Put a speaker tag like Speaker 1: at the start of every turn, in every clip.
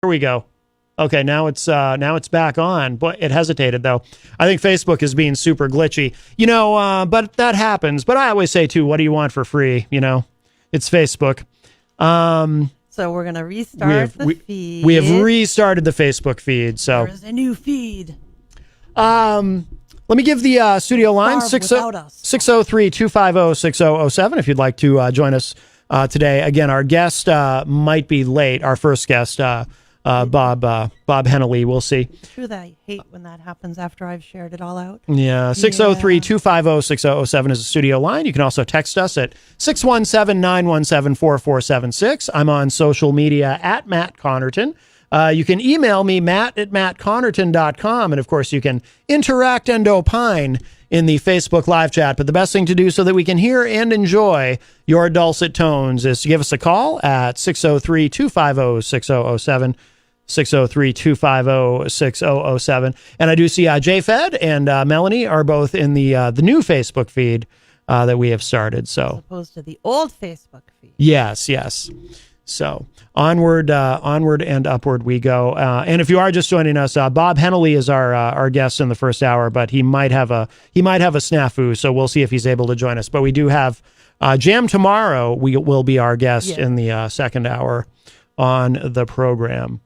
Speaker 1: Here we go. Okay, now it's back on. But it hesitated though. I think Facebook is being super glitchy. But that happens. But I always say too, what do you want for free? It's Facebook.
Speaker 2: So we're gonna restart the feed.
Speaker 1: We have restarted the Facebook feed. So
Speaker 2: there's a new feed.
Speaker 1: Let me give the studio line 603-250-6007 if you'd like to join us today. Again, our guest might be late. Our first guest, Bob Hennelly. We'll see.
Speaker 2: True that I hate when that happens after I've shared it all out.
Speaker 1: Yeah, 603-250-6007 is the studio line. You can also text us at 617-917-4476. I'm on social media at Matt Connarton. You can email me, matt@mattconnerton.com. And of course, you can interact and opine in the Facebook live chat. But the best thing to do so that we can hear and enjoy your dulcet tones is to give us a call at 603-250-6007, 603-250-6007. And I do see J-Fed and Melanie are both in the new Facebook feed that we have started. So
Speaker 2: as opposed to the old Facebook feed.
Speaker 1: Yes. So onward and upward we go. And if you are just joining us, Bob Hennelly is our guest in the first hour, but he might have a snafu. So we'll see if he's able to join us. But we do have Jam tomorrow. Will be our guest in the second hour on the program.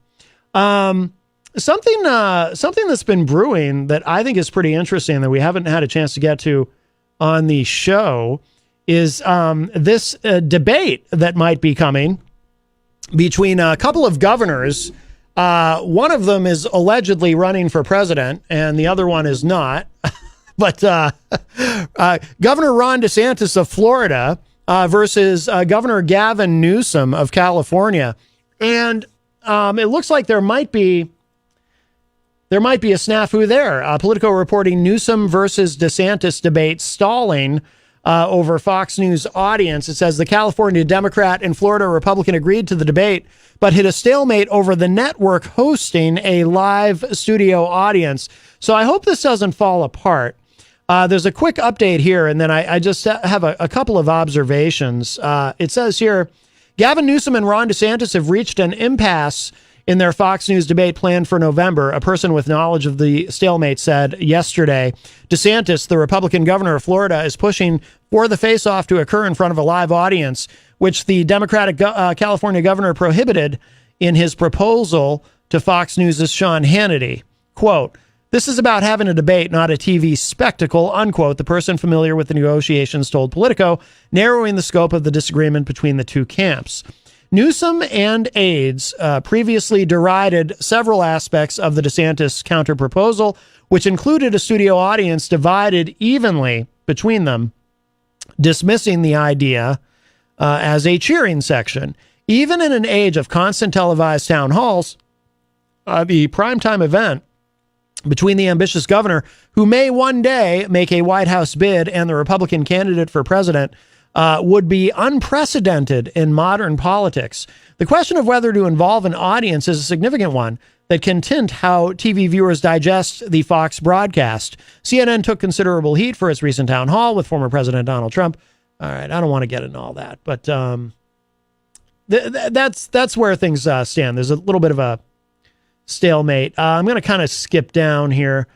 Speaker 1: Something that's been brewing that I think is pretty interesting that we haven't had a chance to get to on the show is this debate that might be coming between a couple of governors. One of them is allegedly running for president and the other one is not. But Governor Ron DeSantis of Florida versus Governor Gavin Newsom of California. And it looks like there might be a snafu there. Politico reporting Newsom versus DeSantis debate stalling over Fox News audience. It says the California Democrat and Florida Republican agreed to the debate, but hit a stalemate over the network hosting a live studio audience. So I hope this doesn't fall apart. There's a quick update here, and then I just have a couple of observations. It says here, Gavin Newsom and Ron DeSantis have reached an impasse in their Fox News debate planned for November. A person with knowledge of the stalemate said yesterday, DeSantis, the Republican governor of Florida, is pushing for the face-off to occur in front of a live audience, which the Democratic California governor prohibited in his proposal to Fox News' Sean Hannity. Quote, "This is about having a debate, not a TV spectacle," unquote, the person familiar with the negotiations told Politico, narrowing the scope of the disagreement between the two camps. Newsom and aides previously derided several aspects of the DeSantis counterproposal, which included a studio audience divided evenly between them, dismissing the idea as a cheering section. Even in an age of constant televised town halls, the primetime event between the ambitious governor, who may one day make a White House bid, and the Republican candidate for president, would be unprecedented in modern politics. The question of whether to involve an audience is a significant one that can tint how TV viewers digest the Fox broadcast. CNN took considerable heat for its recent town hall with former President Donald Trump. All right, I don't want to get into all that, but that's where things stand. There's a little bit of a stalemate. I'm going to kind of skip down here.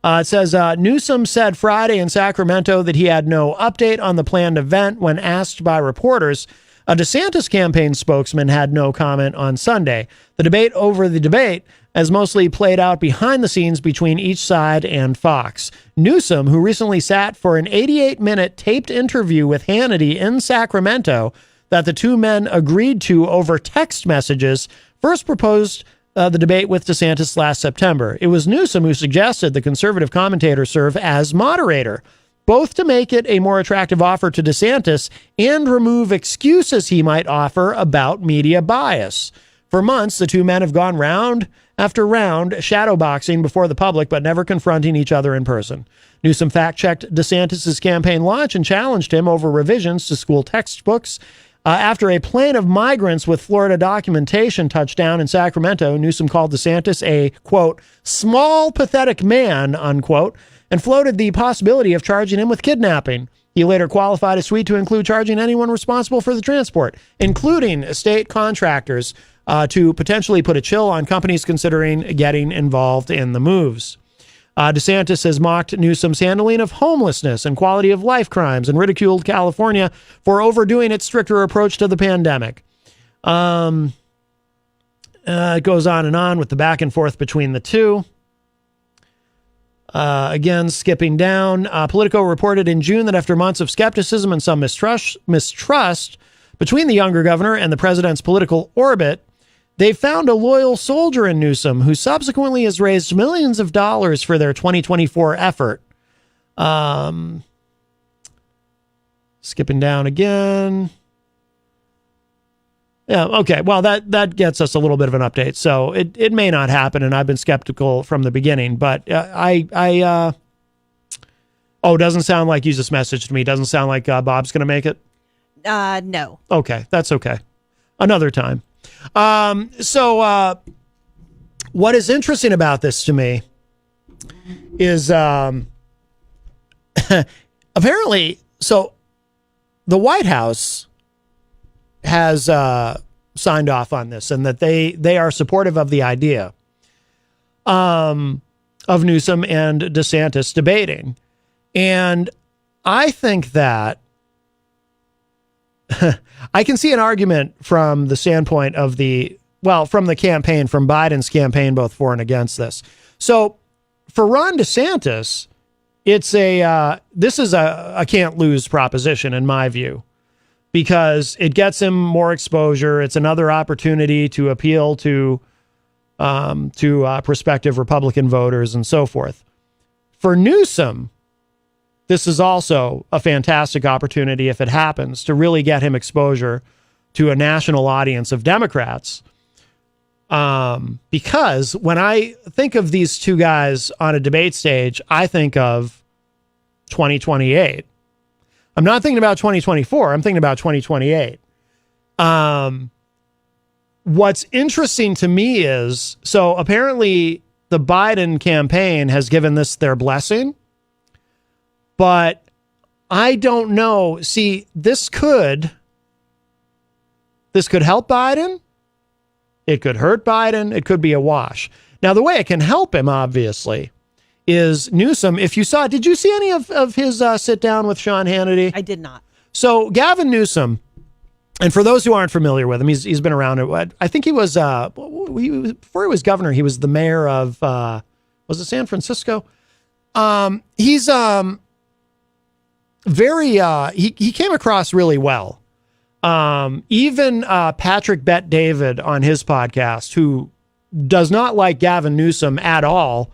Speaker 1: It says, Newsom said Friday in Sacramento that he had no update on the planned event when asked by reporters. A DeSantis campaign spokesman had no comment on Sunday. The debate over the debate has mostly played out behind the scenes between each side and Fox. Newsom, who recently sat for an 88-minute taped interview with Hannity in Sacramento that the two men agreed to over text messages, first proposed the debate with DeSantis last September. It was Newsom who suggested the conservative commentator serve as moderator, both to make it a more attractive offer to DeSantis and remove excuses he might offer about media bias. For months, the two men have gone round after round shadowboxing before the public, but never confronting each other in person. Newsom fact-checked DeSantis' campaign launch and challenged him over revisions to school textbooks. After a plane of migrants with Florida documentation touched down in Sacramento, Newsom called DeSantis a, quote, small, pathetic man, unquote, and floated the possibility of charging him with kidnapping. He later qualified a suite to include charging anyone responsible for the transport, including state contractors, to potentially put a chill on companies considering getting involved in the moves. DeSantis has mocked Newsom's handling of homelessness and quality of life crimes and ridiculed California for overdoing its stricter approach to the pandemic. It goes on and on with the back and forth between the two. Again, skipping down, Politico reported in June that after months of skepticism and some mistrust between the younger governor and the president's political orbit, they found a loyal soldier in Newsom who subsequently has raised millions of dollars for their 2024 effort. Skipping down again. Yeah, okay. Well, that gets us a little bit of an update. So it may not happen, and I've been skeptical from the beginning, but it doesn't sound like you just messaged me. Doesn't sound like Bob's going to make it?
Speaker 2: No.
Speaker 1: Okay, that's okay. Another time. So what is interesting about this to me is apparently, so the White House has signed off on this, and that they are supportive of the idea of Newsom and DeSantis debating. And I think that I can see an argument from the standpoint of from the campaign, from Biden's campaign, both for and against this. So for Ron DeSantis, this is a can't lose proposition in my view, because it gets him more exposure. It's another opportunity to appeal to prospective Republican voters and so forth. For Newsom, this is also a fantastic opportunity, if it happens, to really get him exposure to a national audience of Democrats. Because when I think of these two guys on a debate stage, I think of 2028. I'm not thinking about 2024. I'm thinking about 2028. What's interesting to me is, so apparently the Biden campaign has given this their blessing, but I don't know. See, this could help Biden. It could hurt Biden. It could be a wash. Now, the way it can help him, obviously, is Newsom. If you saw, did you see any of his sit down with Sean Hannity?
Speaker 2: I did not. So
Speaker 1: Gavin Newsom, and for those who aren't familiar with him, he's been around. I think he was before he was governor, he was the mayor of was it San Francisco? He's very he came across really well. Even Patrick Bet-David on his podcast, who does not like Gavin Newsom at all,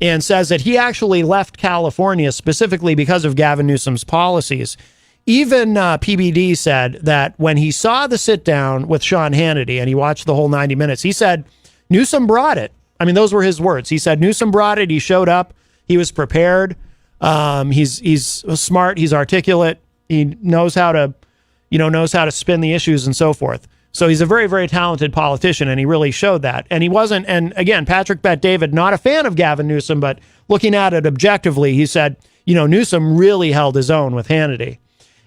Speaker 1: and says that he actually left California specifically because of Gavin Newsom's policies. Even PBD said that when he saw the sit down with Sean Hannity and he watched the whole 90 minutes, he said Newsom brought it. I mean, those were his words. He said Newsom brought it. He showed up. He was prepared. He's smart. He's articulate. He knows how to spin the issues and so forth. So he's a very, very talented politician, and he really showed that. And he wasn't, and again, Patrick Bet-David, not a fan of Gavin Newsom, but looking at it objectively, he said, Newsom really held his own with Hannity.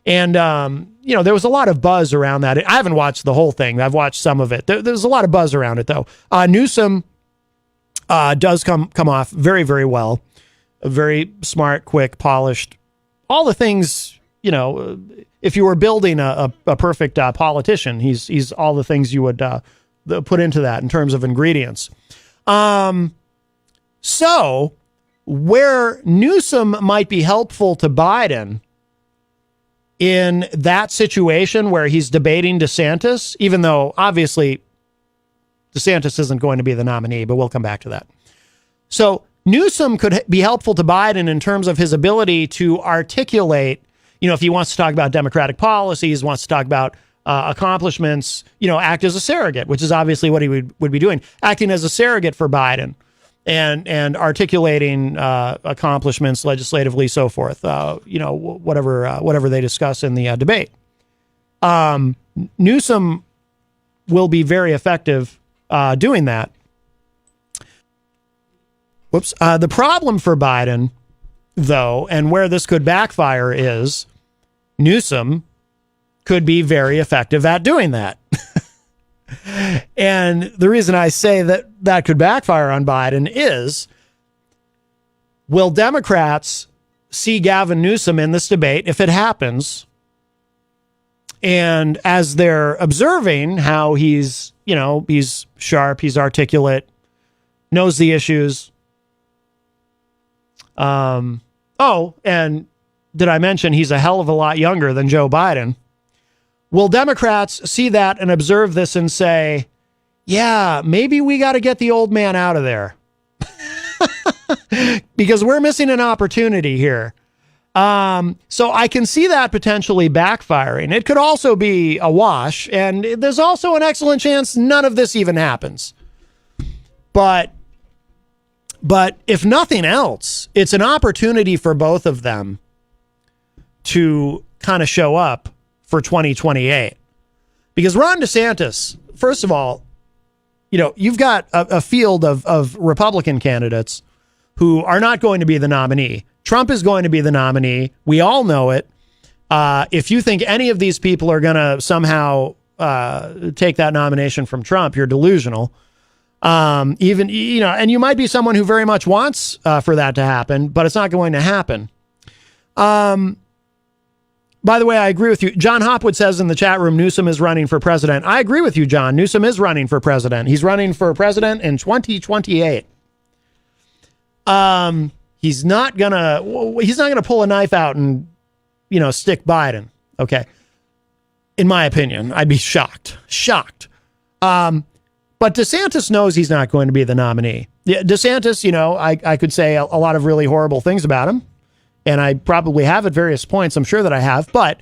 Speaker 1: And, there was a lot of buzz around that. I haven't watched the whole thing. I've watched some of it. There's a lot of buzz around it, though. Newsom does come off very, very well. A very smart, quick, polished, all the things, if you were building a perfect politician, he's all the things you would put into that in terms of ingredients. So where Newsom might be helpful to Biden in that situation where he's debating DeSantis, even though obviously DeSantis isn't going to be the nominee, but we'll come back to that. So Newsom could be helpful to Biden in terms of his ability to articulate, if he wants to talk about Democratic policies, wants to talk about accomplishments, act as a surrogate, which is obviously what he would be doing, acting as a surrogate for Biden and articulating accomplishments legislatively, so forth, whatever they discuss in the debate. Newsom will be very effective doing that. Whoops. The problem for Biden, though, and where this could backfire is Newsom could be very effective at doing that. And the reason I say that could backfire on Biden is, will Democrats see Gavin Newsom in this debate if it happens? And as they're observing how he's sharp, he's articulate, knows the issues. And did I mention he's a hell of a lot younger than Joe Biden? Will Democrats see that and observe this and say, yeah, maybe we got to get the old man out of there because we're missing an opportunity here. So I can see that potentially backfiring. It could also be a wash, and there's also an excellent chance none of this even happens. But if nothing else, it's an opportunity for both of them to kind of show up for 2028. Because Ron DeSantis, first of all, you've got a field of Republican candidates who are not going to be the nominee. Trump is going to be the nominee. We all know it. If you think any of these people are going to somehow take that nomination from Trump, you're delusional. And you might be someone who very much wants for that to happen, but it's not going to happen. By the way, I agree with you. John Hopwood says in the chat room, Newsom is running for president. I agree with you, John. Newsom is running for president. He's running for president in 2028. He's not gonna pull a knife out and, stick Biden. Okay. In my opinion, I'd be shocked. But DeSantis knows he's not going to be the nominee. DeSantis, I could say a lot of really horrible things about him. And I probably have at various points. I'm sure that I have, but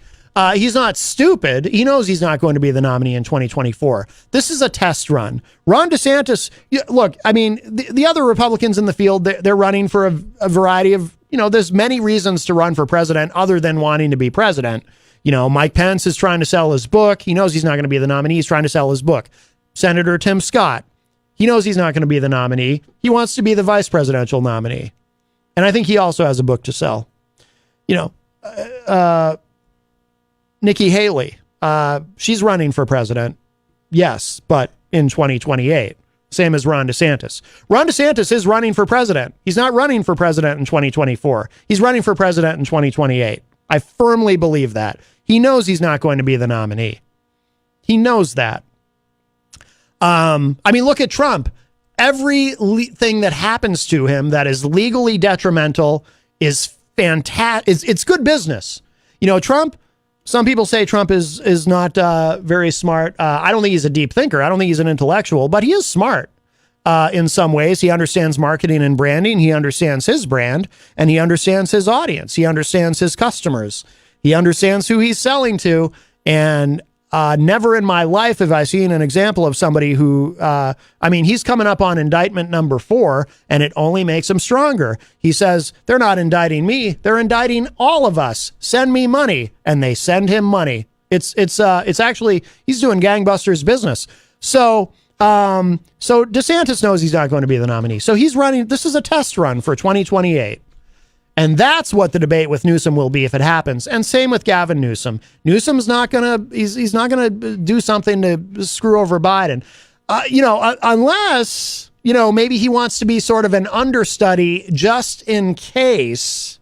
Speaker 1: he's not stupid. He knows he's not going to be the nominee in 2024. This is a test run. Ron DeSantis, look, I mean, the other Republicans in the field, they're running for a variety of, there's many reasons to run for president other than wanting to be president. Mike Pence is trying to sell his book. He knows he's not going to be the nominee. He's trying to sell his book. Senator Tim Scott, he knows he's not going to be the nominee. He wants to be the vice presidential nominee. And I think he also has a book to sell. Nikki Haley, she's running for president. Yes, but in 2028, same as Ron DeSantis. Ron DeSantis is running for president. He's not running for president in 2024. He's running for president in 2028. I firmly believe that. He knows he's not going to be the nominee. He knows that. Look at Trump. Everything that happens to him that is legally detrimental is fantastic. It's good business. Trump, some people say Trump is not very smart. I don't think he's a deep thinker. I don't think he's an intellectual, but he is smart in some ways. He understands marketing and branding. He understands his brand, and he understands his audience. He understands his customers. He understands who he's selling to. And never in my life have I seen an example of somebody who, he's coming up on indictment number 4, and it only makes him stronger. He says, they're not indicting me. They're indicting all of us. Send me money. And they send him money. It's actually, he's doing gangbusters business. So DeSantis knows he's not going to be the nominee. So he's running, this is a test run for 2028. And that's what the debate with Newsom will be if it happens. And same with Gavin Newsom. Newsom's not going to, he's not going to do something to screw over Biden. Unless, maybe he wants to be sort of an understudy just in case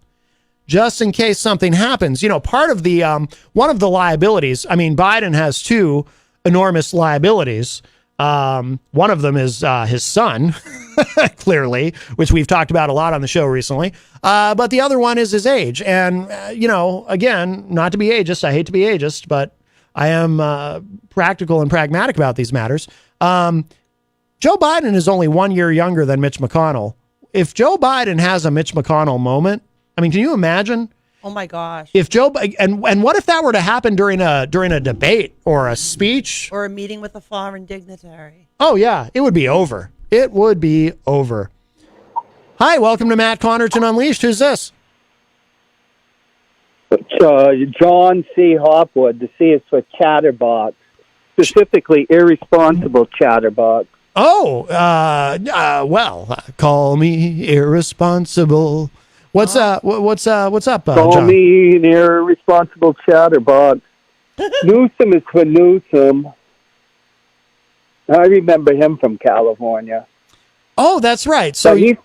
Speaker 1: something happens. Part of the, one of the liabilities, Biden has 2 enormous liabilities. One of them is his son, clearly, which we've talked about a lot on the show recently. But the other one is his age. And, again, not to be ageist, I hate to be ageist, but I am practical and pragmatic about these matters. Joe Biden is only 1 year younger than Mitch McConnell. If Joe Biden has a Mitch McConnell moment, can you imagine?
Speaker 2: Oh my gosh!
Speaker 1: If and what if that were to happen during a debate or a speech
Speaker 2: or a meeting with a foreign dignitary?
Speaker 1: Oh yeah, it would be over. It would be over. Hi, welcome to Matt Connarton Unleashed. Who's this?
Speaker 3: It's John C. Hopwood. The C is for chatterbox, specifically irresponsible chatterbox.
Speaker 1: Oh, well, call me irresponsible. What's up,
Speaker 3: Call
Speaker 1: John?
Speaker 3: me an irresponsible chatterbox. Newsom is for Newsom. I remember him from California.
Speaker 1: Oh, that's right. So
Speaker 3: he's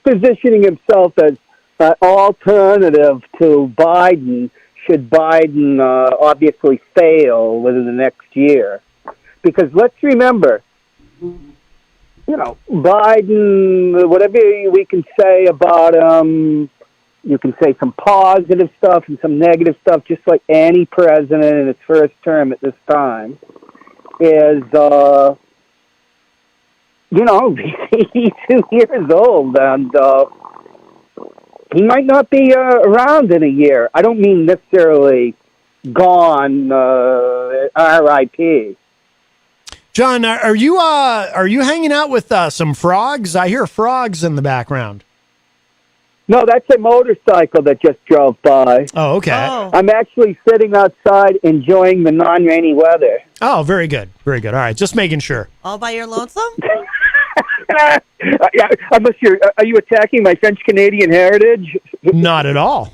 Speaker 3: positioning himself as an alternative to Biden should Biden obviously fail within the next year. Because let's remember, Biden, whatever we can say about him, you can say some positive stuff and some negative stuff, just like any president in his first term at this time, is, he's 2 years old, and he might not be around in a year. I don't mean necessarily gone, R.I.P.
Speaker 1: John, are you hanging out with some frogs? I hear frogs in the background.
Speaker 3: No, that's a motorcycle that just drove by.
Speaker 1: Oh, okay.
Speaker 2: Oh.
Speaker 3: I'm actually sitting outside enjoying the non-rainy weather.
Speaker 1: Oh, very good. Very good. All right, just making sure.
Speaker 2: All by your lonesome?
Speaker 3: Unless are you attacking my French-Canadian heritage?
Speaker 1: Not at all.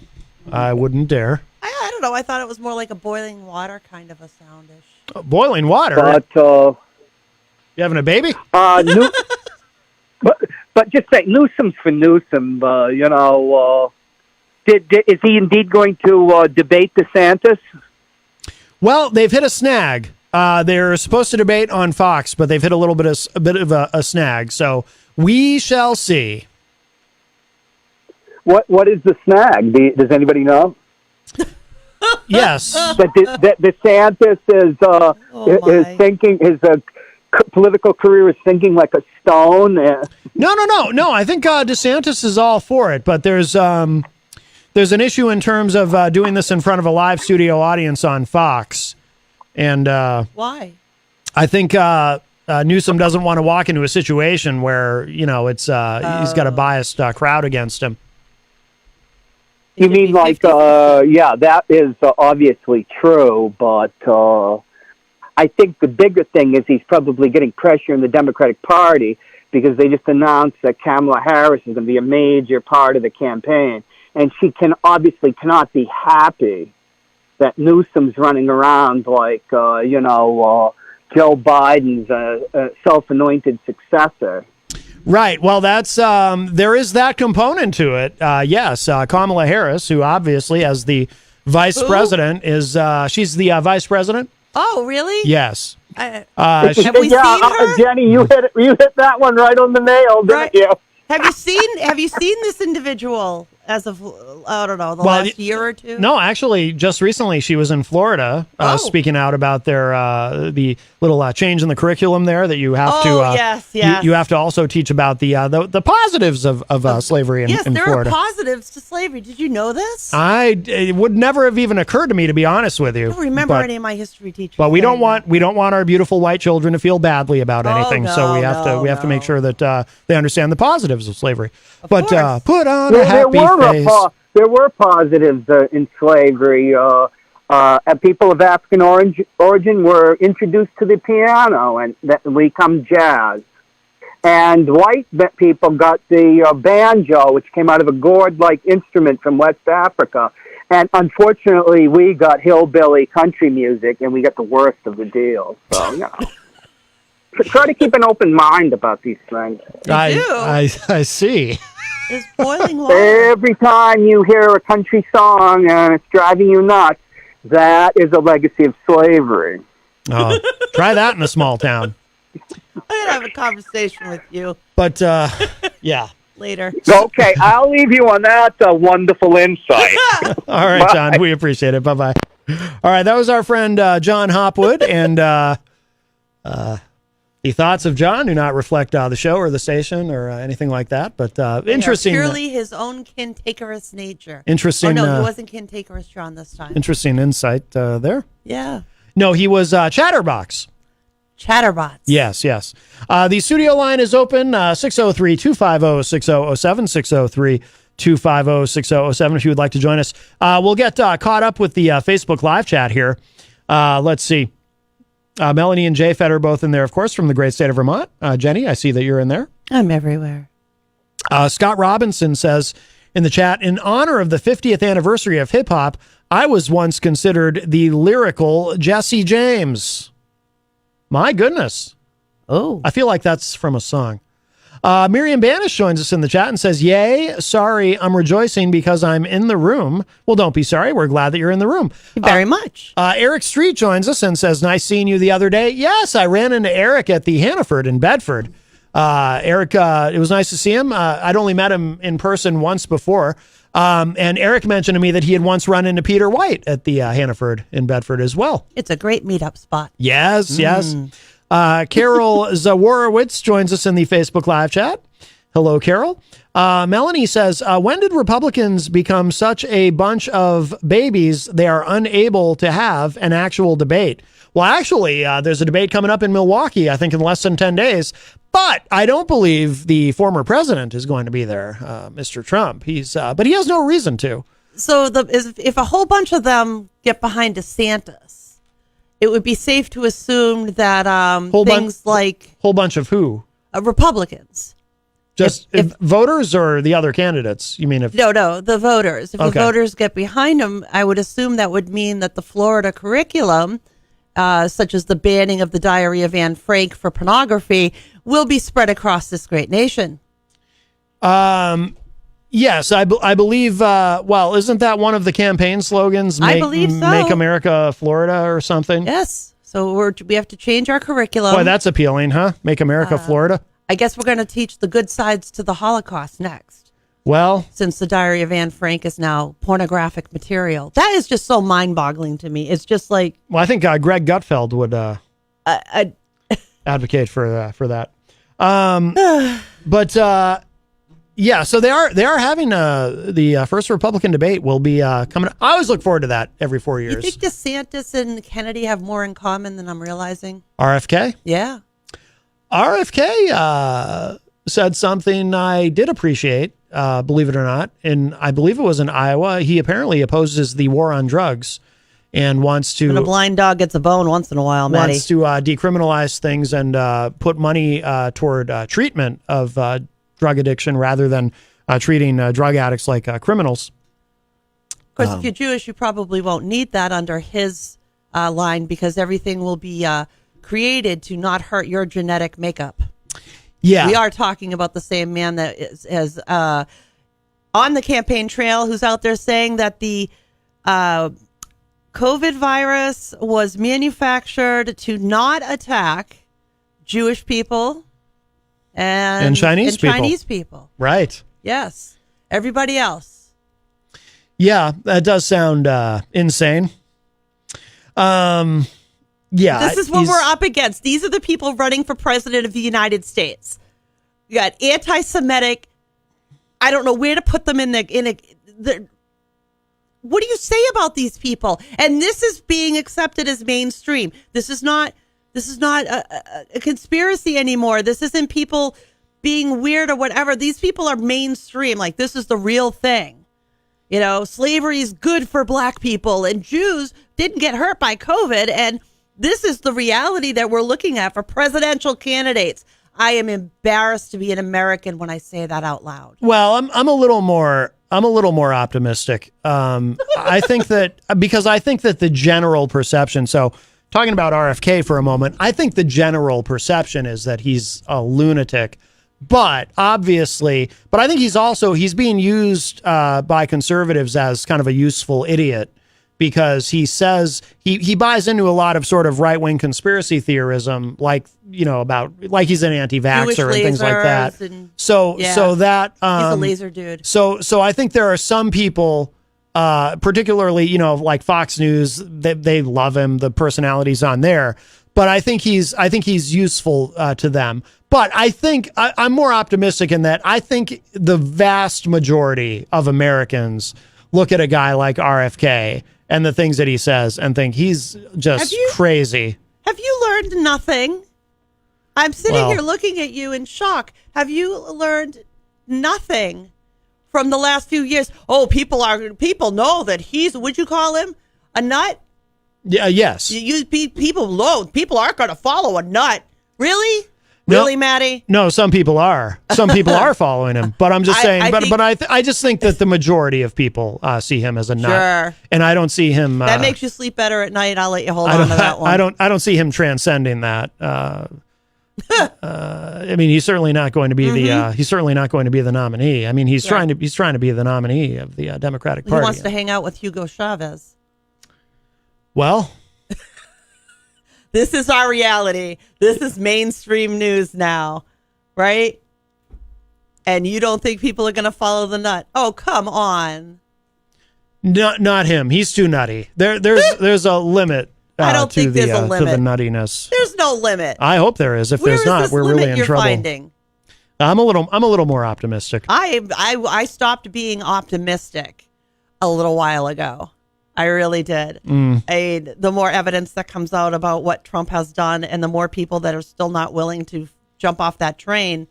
Speaker 1: I wouldn't dare.
Speaker 2: I don't know. I thought it was more like a boiling water kind of a soundish.
Speaker 1: Boiling water?
Speaker 3: But,
Speaker 1: you having a baby?
Speaker 3: But just say Newsom's for Newsom. Is he indeed going to debate DeSantis?
Speaker 1: Well, they've hit a snag. They're supposed to debate on Fox, but they've hit a little bit of a snag. So we shall see.
Speaker 3: What is the snag? Does anybody know?
Speaker 1: Yes.
Speaker 3: That DeSantis is thinking his political career is sinking like a stone.
Speaker 1: No. I think DeSantis is all for it, but there's an issue in terms of doing this in front of a live studio audience on Fox. And
Speaker 2: why?
Speaker 1: I think Newsom doesn't want to walk into a situation where it's he's got a biased crowd against him.
Speaker 3: You mean like that is obviously true, but I think the bigger thing is he's probably getting pressure in the Democratic Party because they just announced that Kamala Harris is going to be a major part of the campaign, and she cannot be happy that Newsom's running around like, Joe Biden's self-anointed successor.
Speaker 1: Right. Well, that's there is that component to it. Yes, Kamala Harris, who obviously, as the vice president, is she's the vice president.
Speaker 2: Oh, really?
Speaker 1: Yes.
Speaker 2: Have we seen her?
Speaker 3: Jenny, you hit that one right on the nail, didn't you?
Speaker 2: Have you seen this individual as of last year or two?
Speaker 1: No, actually, just recently she was in Florida speaking out about their the little change in the curriculum there that you have to
Speaker 2: yes.
Speaker 1: You have to also teach about the positives of slavery in Florida.
Speaker 2: Yes, there are positives to slavery. Did you know this?
Speaker 1: It would never have even occurred to me, to be honest with you.
Speaker 2: I don't remember any of my history teachers.
Speaker 1: But we don't want our beautiful white children to feel badly about anything. So we have to make sure that they understand the positives of slavery. But put on a happy face.
Speaker 3: There were positives in slavery. People of African origin were introduced to the piano, and that become jazz. And white people got the banjo, which came out of a gourd-like instrument from West Africa. And unfortunately, we got hillbilly country music, and we got the worst of the deal. So, try to keep an open mind about these things.
Speaker 1: I see.
Speaker 2: It's boiling water.
Speaker 3: Every time you hear a country song and it's driving you nuts, that is a legacy of slavery.
Speaker 1: Oh, try that in a small town.
Speaker 2: I'm going to have a conversation with you.
Speaker 1: But, yeah.
Speaker 2: Later.
Speaker 3: Okay, I'll leave you on that wonderful insight.
Speaker 1: All right, John, we appreciate it. Bye-bye. All right, that was our friend John Hopwood, and the thoughts of John do not reflect the show or the station or anything like that, but interesting.
Speaker 2: Purely his own cantankerous nature.
Speaker 1: Interesting.
Speaker 2: Oh, no, he wasn't cantankerous, John, this time.
Speaker 1: Interesting insight there.
Speaker 2: Yeah.
Speaker 1: No, he was Chatterbox.
Speaker 2: Chatterbox.
Speaker 1: Yes. The studio line is open, 603-250-6007, 603-250-6007, if you would like to join us. We'll get caught up with the Facebook live chat here. Let's see. Melanie and Jay Fed are both in there, of course, from the great state of Vermont. Jenny, I see that you're in there.
Speaker 2: I'm everywhere.
Speaker 1: Scott Robinson says in the chat, in honor of the 50th anniversary of hip-hop, I was once considered the lyrical Jesse James. My goodness.
Speaker 2: Oh.
Speaker 1: I feel like that's from a song. Miriam Banish joins us in the chat and says, yay, sorry, I'm rejoicing because I'm in the room. Well, don't be sorry. We're glad that you're in the room.
Speaker 2: Very much.
Speaker 1: Eric Street joins us and says, nice seeing you the other day. Yes, I ran into Eric at the Hannaford in Bedford. Eric, it was nice to see him. I'd only met him in person once before. And Eric mentioned to me that he had once run into Peter White at the Hannaford in Bedford as well.
Speaker 2: It's a great meetup spot.
Speaker 1: Yes, yes. Carol Zaworowitz joins us in the Facebook live chat. Hello, Carol. Melanie says, when did Republicans become such a bunch of babies they are unable to have an actual debate? Well, actually, there's a debate coming up in Milwaukee, I think in less than 10 days. But I don't believe the former president is going to be there, Mr. Trump. But he has no reason to.
Speaker 2: So if a whole bunch of them get behind DeSantis, it would be safe to assume that
Speaker 1: whole bunch of who?
Speaker 2: Republicans.
Speaker 1: Just if voters or the other candidates? You mean if
Speaker 2: No, the voters. If the voters get behind them, I would assume that would mean that the Florida curriculum, such as the banning of the Diary of Anne Frank for pornography, will be spread across this great nation.
Speaker 1: Yes, I believe, well, isn't that one of the campaign slogans?
Speaker 2: I believe so.
Speaker 1: Make America Florida or something?
Speaker 2: Yes. So we have to change our curriculum.
Speaker 1: Boy, that's appealing, huh? Make America Florida?
Speaker 2: I guess we're going to teach the good sides to the Holocaust next.
Speaker 1: Well,
Speaker 2: since the Diary of Anne Frank is now pornographic material. That is just so mind-boggling to me. It's just like...
Speaker 1: Well, I think Greg Gutfeld would advocate for that. Yeah, so they are having the first Republican debate will be coming. I always look forward to that every 4 years.
Speaker 2: You think DeSantis and Kennedy have more in common than I'm realizing?
Speaker 1: RFK?
Speaker 2: Yeah.
Speaker 1: RFK said something I did appreciate, believe it or not, and I believe it was in Iowa. He apparently opposes the war on drugs and wants to...
Speaker 2: When a blind dog gets a bone once in a while, Maddie.
Speaker 1: Wants to decriminalize things and put money toward treatment of drug addiction rather than treating drug addicts like criminals.
Speaker 2: Of course, if you're Jewish, you probably won't need that under his line because everything will be created to not hurt your genetic makeup.
Speaker 1: Yeah.
Speaker 2: We are talking about the same man that is on the campaign trail who's out there saying that the COVID virus was manufactured to not attack Jewish people and Chinese people.
Speaker 1: Right.
Speaker 2: Yes. Everybody else.
Speaker 1: Yeah, that does sound insane. Yeah.
Speaker 2: This is what we're up against. These are the people running for president of the United States. You got anti-Semitic. I don't know where to put them in the what do you say about these people? And this is being accepted as mainstream. This is not a conspiracy anymore. This isn't people being weird or whatever. These people are mainstream. Like, this is the real thing. You know, slavery is good for black people and Jews didn't get hurt by COVID. And this is the reality that we're looking at for presidential candidates. I am embarrassed to be an American when I say that out loud.
Speaker 1: Well, I'm a little more optimistic. I think that because I think that the general perception, so talking about RFK for a moment, I think the general perception is that he's a lunatic, but I think he's being used by conservatives as kind of a useful idiot because he says he buys into a lot of sort of right-wing conspiracy theorism, like, you know, about like he's an anti-vaxxer and things like that. So that
Speaker 2: he's a laser dude.
Speaker 1: So I think there are some people, particularly, you know, like Fox News, they love him, the personalities on there. But I think he's useful to them. But I think I'm more optimistic in that I think the vast majority of Americans look at a guy like RFK and the things that he says and think he's just crazy.
Speaker 2: Have you learned nothing? I'm sitting here looking at you in shock. Have you learned nothing from the last few years? Oh, people know that he's, would you call him a nut?
Speaker 1: Yeah, yes.
Speaker 2: People aren't going to follow a nut. Really? Really, Maddie?
Speaker 1: No, some people are. Some people are following him, but I'm just saying. I just think that the majority of people see him as a nut,
Speaker 2: Sure.
Speaker 1: and I don't see him.
Speaker 2: That makes you sleep better at night. I'll let you hold on to that one.
Speaker 1: I don't see him transcending that. I mean, he's certainly not going to be the nominee. I mean, he's trying to be the nominee of the Democratic Party.
Speaker 2: He wants to hang out with Hugo Chavez.
Speaker 1: Well,
Speaker 2: this is our reality. This is mainstream news now, right? And you don't think people are going to follow the nut? Oh, come on.
Speaker 1: Not him. He's too nutty. There's a limit.
Speaker 2: I don't think there's a limit
Speaker 1: to the nuttiness.
Speaker 2: There's no limit.
Speaker 1: I hope there is. If there's not, we're really in trouble.
Speaker 2: Finding?
Speaker 1: I'm a little more optimistic.
Speaker 2: I stopped being optimistic a little while ago. I really did. The more evidence that comes out about what Trump has done, and the more people that are still not willing to jump off that train,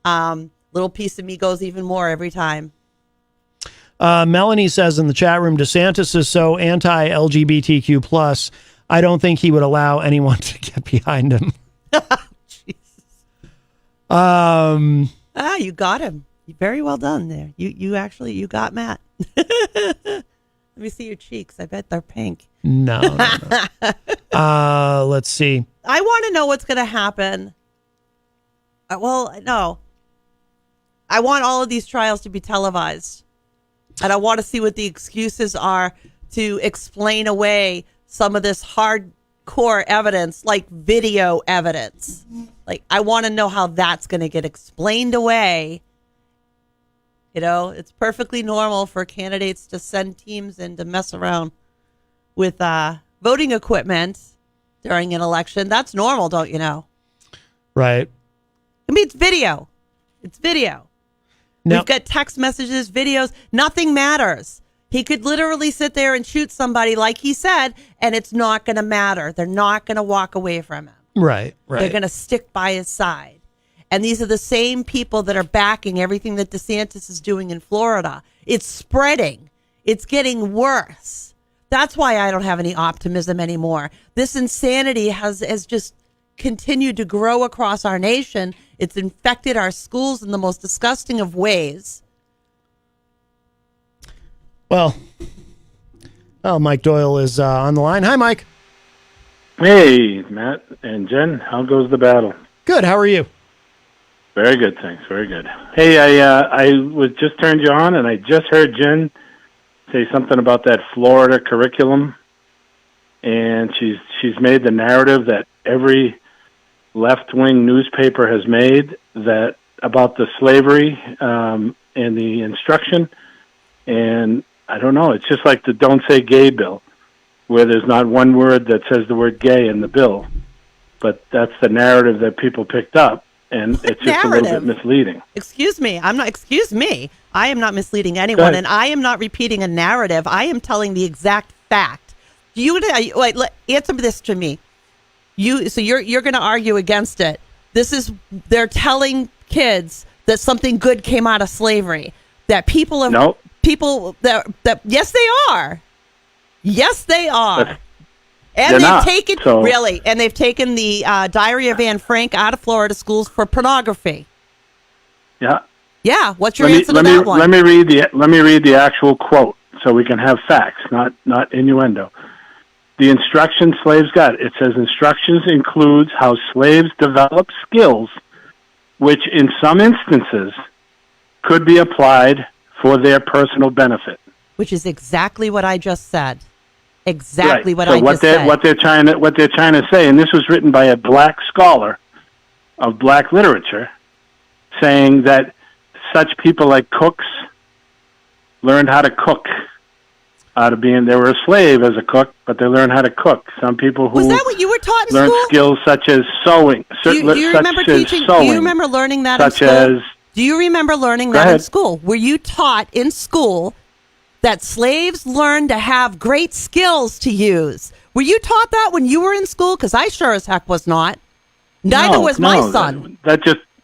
Speaker 2: little piece of me goes even more every time.
Speaker 1: Melanie says in the chat room, DeSantis is so anti-LGBTQ plus. I don't think he would allow anyone to get behind him.
Speaker 2: Jesus. You got him. Very well done there. You got Matt. Let me see your cheeks. I bet they're pink.
Speaker 1: No. Let's see.
Speaker 2: I want to know what's going to happen. No. I want all of these trials to be televised. And I want to see what the excuses are to explain away some of this hardcore evidence, like video evidence. Like, I want to know how that's going to get explained away. You know, it's perfectly normal for candidates to send teams in to mess around with voting equipment during an election. That's normal, don't you know?
Speaker 1: Right.
Speaker 2: I mean, it's video. It's video. Now, we've got text messages, videos. Nothing matters. He could literally sit there and shoot somebody, like he said, and it's not going to matter. They're not going to walk away from him.
Speaker 1: Right.
Speaker 2: They're going to stick by his side. And these are the same people that are backing everything that DeSantis is doing in Florida. It's spreading. It's getting worse. That's why I don't have any optimism anymore. This insanity has just continued to grow across our nation. It's infected our schools in the most disgusting of ways.
Speaker 1: Well, Mike Doyle is on the line. Hi, Mike.
Speaker 4: Hey, Matt and Jen. How goes the battle?
Speaker 1: Good. How are you?
Speaker 4: Very good, thanks. Very good. Hey, I was just turned you on, and I just heard Jen say something about that Florida curriculum, and she's made the narrative that every left-wing newspaper has made that about the slavery and the instruction, and I don't know. It's just like the "Don't Say Gay" bill, where there's not one word that says the word "gay" in the bill, but that's the narrative that people picked up. And
Speaker 2: what
Speaker 4: it's just
Speaker 2: narrative?
Speaker 4: a little bit misleading.
Speaker 2: Excuse me. I am not misleading anyone, and I am not repeating a narrative. I am telling the exact fact. Answer this to me. You're going to argue against it. They're telling kids that something good came out of slavery. That people have
Speaker 4: Nope.
Speaker 2: People that yes they are. Yes they are.
Speaker 4: And
Speaker 2: they've taken the Diary of Anne Frank out of Florida schools for pornography.
Speaker 4: Yeah.
Speaker 2: Yeah. What's your answer to that one?
Speaker 4: Let me read the actual quote so we can have facts, not innuendo. The instructions slaves got. It says instructions includes how slaves develop skills, which in some instances could be applied for their personal benefit.
Speaker 2: Which is exactly what I just said. Exactly
Speaker 4: right.
Speaker 2: what I just said.
Speaker 4: What they're trying to say, and this was written by a black scholar of black literature, saying that such people like cooks learned how to cook out of being, they were a slave as a cook, but they learned how to cook. Some people who
Speaker 2: was that what you were taught in
Speaker 4: learned
Speaker 2: school?
Speaker 4: Skills such as sewing.
Speaker 2: Do you remember teaching? Do you remember learning that in school? Do you remember learning that in school? Were you taught in school that slaves learned to have great skills to use? Were you taught that when you were in school? Because I sure as heck was not. Neither was my son.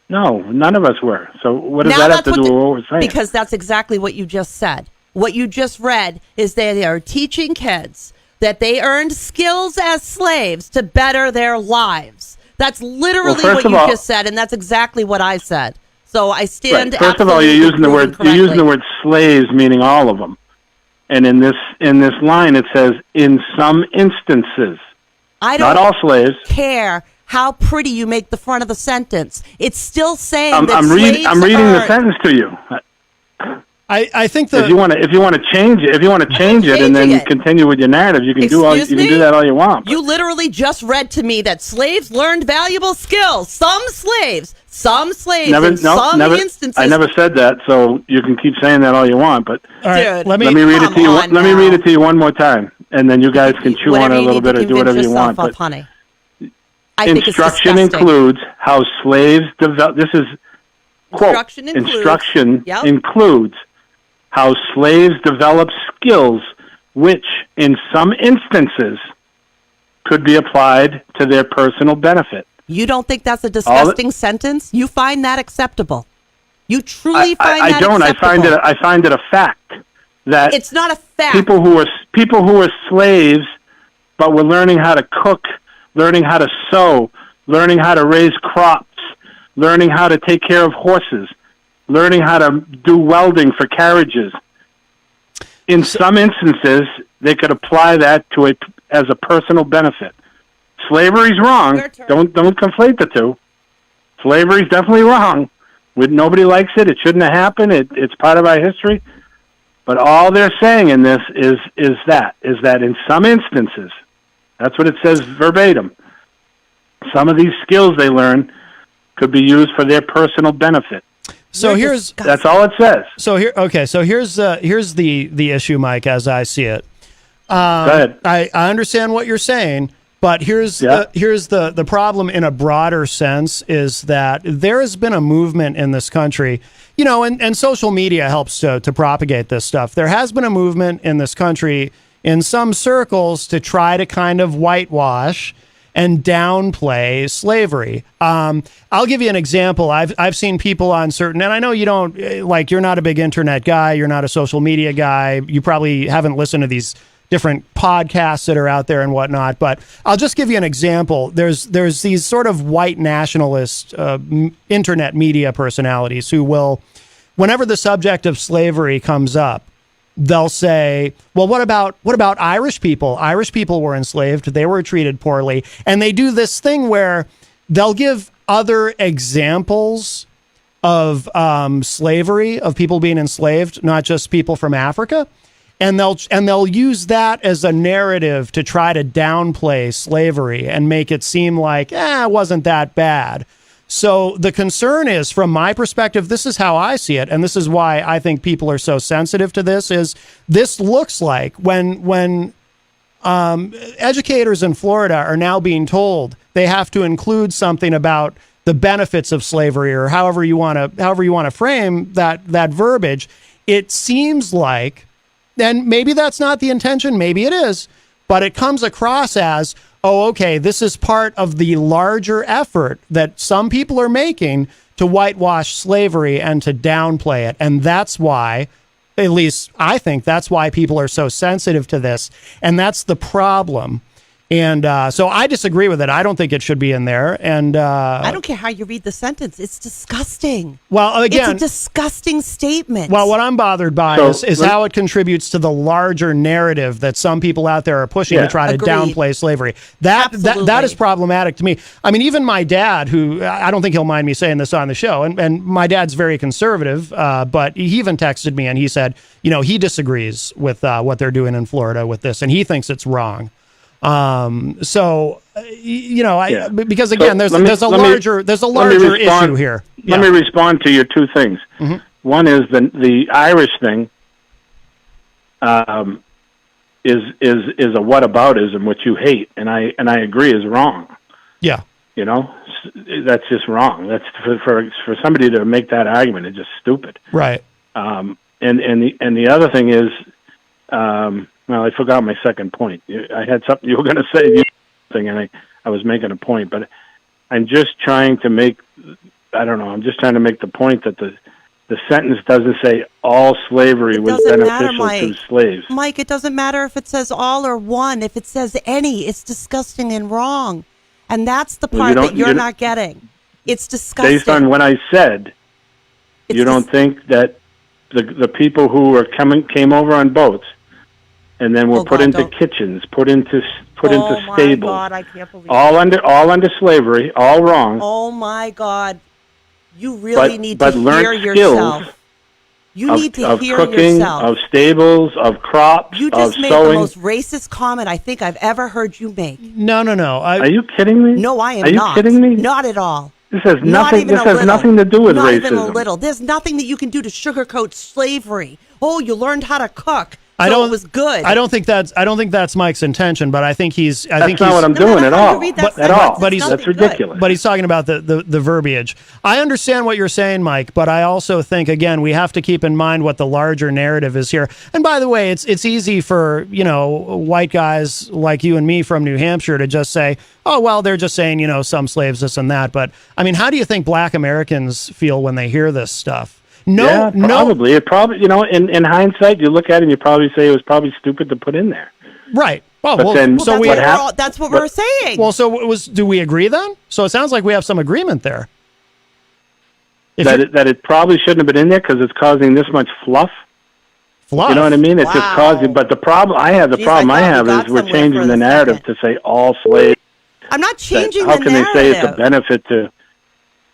Speaker 4: None of us were. So what does that have to do with what we're saying?
Speaker 2: Because that's exactly what you just said. What you just read is they are teaching kids that they earned skills as slaves to better their lives. That's literally
Speaker 4: Well, first
Speaker 2: what
Speaker 4: of
Speaker 2: you
Speaker 4: all-
Speaker 2: just said, and that's exactly what I said. So I stand.
Speaker 4: Right. First of all, you're using the word slaves, meaning all of them. And in this line, it says in some instances.
Speaker 2: I don't
Speaker 4: not all slaves.
Speaker 2: care how pretty you make the front of the sentence. It's still saying that
Speaker 4: I'm reading the
Speaker 2: are-
Speaker 4: sentence to you.
Speaker 1: I think
Speaker 4: If you want to change it, and then continue with your narrative, you can do that all you want. But
Speaker 2: You literally just read to me that slaves learned valuable skills. Some slaves,
Speaker 4: never,
Speaker 2: instances.
Speaker 4: I never said that, so you can keep saying that all you want. But
Speaker 1: all right,
Speaker 2: Dude,
Speaker 1: let
Speaker 4: me read it to you.
Speaker 2: on
Speaker 4: Let me
Speaker 2: now.
Speaker 4: read it to you one more time, and then you guys can chew on
Speaker 2: Whatever
Speaker 4: it a
Speaker 2: you
Speaker 4: little
Speaker 2: need to
Speaker 4: bit or do
Speaker 2: convince
Speaker 4: whatever you
Speaker 2: yourself
Speaker 4: want.
Speaker 2: of, honey. I think it's
Speaker 4: Instruction
Speaker 2: disgusting.
Speaker 4: includes how slaves develop. This is quote.
Speaker 2: Instruction includes- Yep.
Speaker 4: includes how slaves develop skills, which in some instances could be applied to their personal benefit.
Speaker 2: You don't think that's a disgusting sentence? You find that acceptable? You truly find
Speaker 4: I
Speaker 2: that
Speaker 4: don't.
Speaker 2: acceptable?
Speaker 4: I find it a fact that
Speaker 2: It's not a fact.
Speaker 4: people who were slaves, but were learning how to cook, learning how to sew, learning how to raise crops, learning how to take care of horses, learning how to do welding for carriages. In some instances, they could apply that to it as a personal benefit. Slavery's wrong.
Speaker 2: Your turn.
Speaker 4: Don't conflate the two. Slavery's definitely wrong. Nobody likes it. It shouldn't have happened. It's part of our history. But all they're saying in this is that in some instances, that's what it says verbatim. Some of these skills they learn could be used for their personal benefit.
Speaker 1: So here's
Speaker 4: That's all it says.
Speaker 1: so here's the issue, Mike, as I see it.
Speaker 4: Go ahead.
Speaker 1: I understand what you're saying, but here's the problem in a broader sense is that there has been a movement in this country, and social media helps to propagate this stuff. There has been a movement in this country in some circles to try to kind of whitewash and downplay slavery. I'll give you an example. I've seen people on certain, and I know you don't, you're not a big internet guy, you're not a social media guy, you probably haven't listened to these different podcasts that are out there and whatnot, but I'll just give you an example. There's these sort of white nationalist internet media personalities who will, whenever the subject of slavery comes up, they'll say, well, what about Irish people? Irish people were enslaved. They were treated poorly. And they do this thing where they'll give other examples of slavery, of people being enslaved, not just people from Africa. And they'll use that as a narrative to try to downplay slavery and make it seem like, it wasn't that bad. So the concern is, from my perspective, this is how I see it, and this is why I think people are so sensitive to this, is this looks like when educators in Florida are now being told they have to include something about the benefits of slavery, or however you want to frame that verbiage, it seems like, and maybe that's not the intention, maybe it is, but it comes across as, oh, okay, this is part of the larger effort that some people are making to whitewash slavery and to downplay it. And that's why, at least I think that's why people are so sensitive to this. And that's the problem. And so I disagree with it. I don't think it should be in there. And
Speaker 2: I don't care how you read the sentence. It's disgusting.
Speaker 1: Well, again,
Speaker 2: it's a disgusting statement.
Speaker 1: Well, what I'm bothered by is how it contributes to the larger narrative that some people out there are pushing to try to downplay slavery. That is problematic to me. I mean, even my dad, who I don't think he'll mind me saying this on the show, and my dad's very conservative, but he even texted me and he said, he disagrees with what they're doing in Florida with this, and he thinks it's wrong. Because again, there's a larger issue here.
Speaker 4: Let me respond to your two things. Mm-hmm. One is the Irish thing is a whataboutism, which you hate, and I agree is wrong.
Speaker 1: Yeah,
Speaker 4: that's just wrong. That's for somebody to make that argument is just stupid.
Speaker 1: Right.
Speaker 4: And the other thing is. Well, I forgot my second point. I had something you were going to say, and I was making a point, but I'm just trying to make, I'm just trying to make the point that the sentence doesn't say all slavery was beneficial to slaves.
Speaker 2: Mike, it doesn't matter if it says all or one. If it says any, it's disgusting and wrong. And that's the
Speaker 4: Well,
Speaker 2: part
Speaker 4: you
Speaker 2: that
Speaker 4: don't-
Speaker 2: you're
Speaker 4: you
Speaker 2: not getting. It's disgusting.
Speaker 4: Based on what I said,
Speaker 2: It's
Speaker 4: you don't
Speaker 2: dis-
Speaker 4: think that the people who were came over on boats and then were
Speaker 2: Oh,
Speaker 4: put
Speaker 2: God,
Speaker 4: into
Speaker 2: don't.
Speaker 4: kitchens, put into
Speaker 2: Oh my
Speaker 4: stables,
Speaker 2: God, I can't believe
Speaker 4: all under slavery, all wrong.
Speaker 2: Oh my God. You really
Speaker 4: but
Speaker 2: need
Speaker 4: but
Speaker 2: to
Speaker 4: learned
Speaker 2: hear yourself.
Speaker 4: skills
Speaker 2: You
Speaker 4: of,
Speaker 2: need to
Speaker 4: of
Speaker 2: hear
Speaker 4: cooking,
Speaker 2: yourself.
Speaker 4: of stables, of crops,
Speaker 2: You
Speaker 4: of
Speaker 2: just made
Speaker 4: sewing.
Speaker 2: the most racist comment I think I've ever heard you make.
Speaker 1: No.
Speaker 4: Are you kidding me?
Speaker 2: No, I am
Speaker 4: Are you
Speaker 2: not.
Speaker 4: kidding me?
Speaker 2: Not at all.
Speaker 4: This has
Speaker 2: Not
Speaker 4: nothing.
Speaker 2: even
Speaker 4: This
Speaker 2: a
Speaker 4: has
Speaker 2: little.
Speaker 4: nothing to do with
Speaker 2: Not
Speaker 4: racism.
Speaker 2: even a little. There's nothing that you can do to sugarcoat slavery. Oh, you learned how to cook.
Speaker 1: I
Speaker 2: So
Speaker 1: don't.
Speaker 2: it was good.
Speaker 1: I don't think that's Mike's intention, but I think he's. I think
Speaker 4: That's not
Speaker 1: he's.
Speaker 4: what I'm
Speaker 2: No
Speaker 4: doing
Speaker 2: matter
Speaker 4: at
Speaker 2: how you
Speaker 4: all.
Speaker 2: read that
Speaker 4: At
Speaker 2: sentence,
Speaker 4: all.
Speaker 2: it's
Speaker 1: But he's-
Speaker 2: nothing
Speaker 4: That's
Speaker 2: good.
Speaker 4: ridiculous.
Speaker 1: But he's talking about the verbiage. I understand what you're saying, Mike, but I also think, again, we have to keep in mind what the larger narrative is here. And by the way, it's easy for, white guys like you and me from New Hampshire to just say, oh, well, they're just saying, some slaves, this and that. But I mean, how do you think Black Americans feel when they hear this stuff?
Speaker 4: Yeah, probably. It probably, in hindsight, you look at it and you probably say it was probably stupid to put in there.
Speaker 1: Right. Well,
Speaker 4: But then-
Speaker 1: so
Speaker 2: That's
Speaker 1: we.
Speaker 2: what that's what we're saying.
Speaker 1: Well, so do we agree then? So it sounds like we have some agreement there. If
Speaker 4: That
Speaker 1: you're-
Speaker 4: it probably shouldn't have been in there because it's causing this much fluff.
Speaker 1: fluff.
Speaker 4: You know what I mean? It's just
Speaker 2: Wow.
Speaker 4: causing. But the problem I have
Speaker 2: Jeez,
Speaker 4: problem
Speaker 2: I
Speaker 4: I
Speaker 2: thought we
Speaker 4: have
Speaker 2: got
Speaker 4: is we're
Speaker 2: somewhere
Speaker 4: changing
Speaker 2: for
Speaker 4: the
Speaker 2: the
Speaker 4: narrative
Speaker 2: second.
Speaker 4: to say all slaves.
Speaker 2: I'm not changing
Speaker 4: How
Speaker 2: the
Speaker 4: can
Speaker 2: narrative.
Speaker 4: they say it's a benefit to?
Speaker 2: I
Speaker 4: Do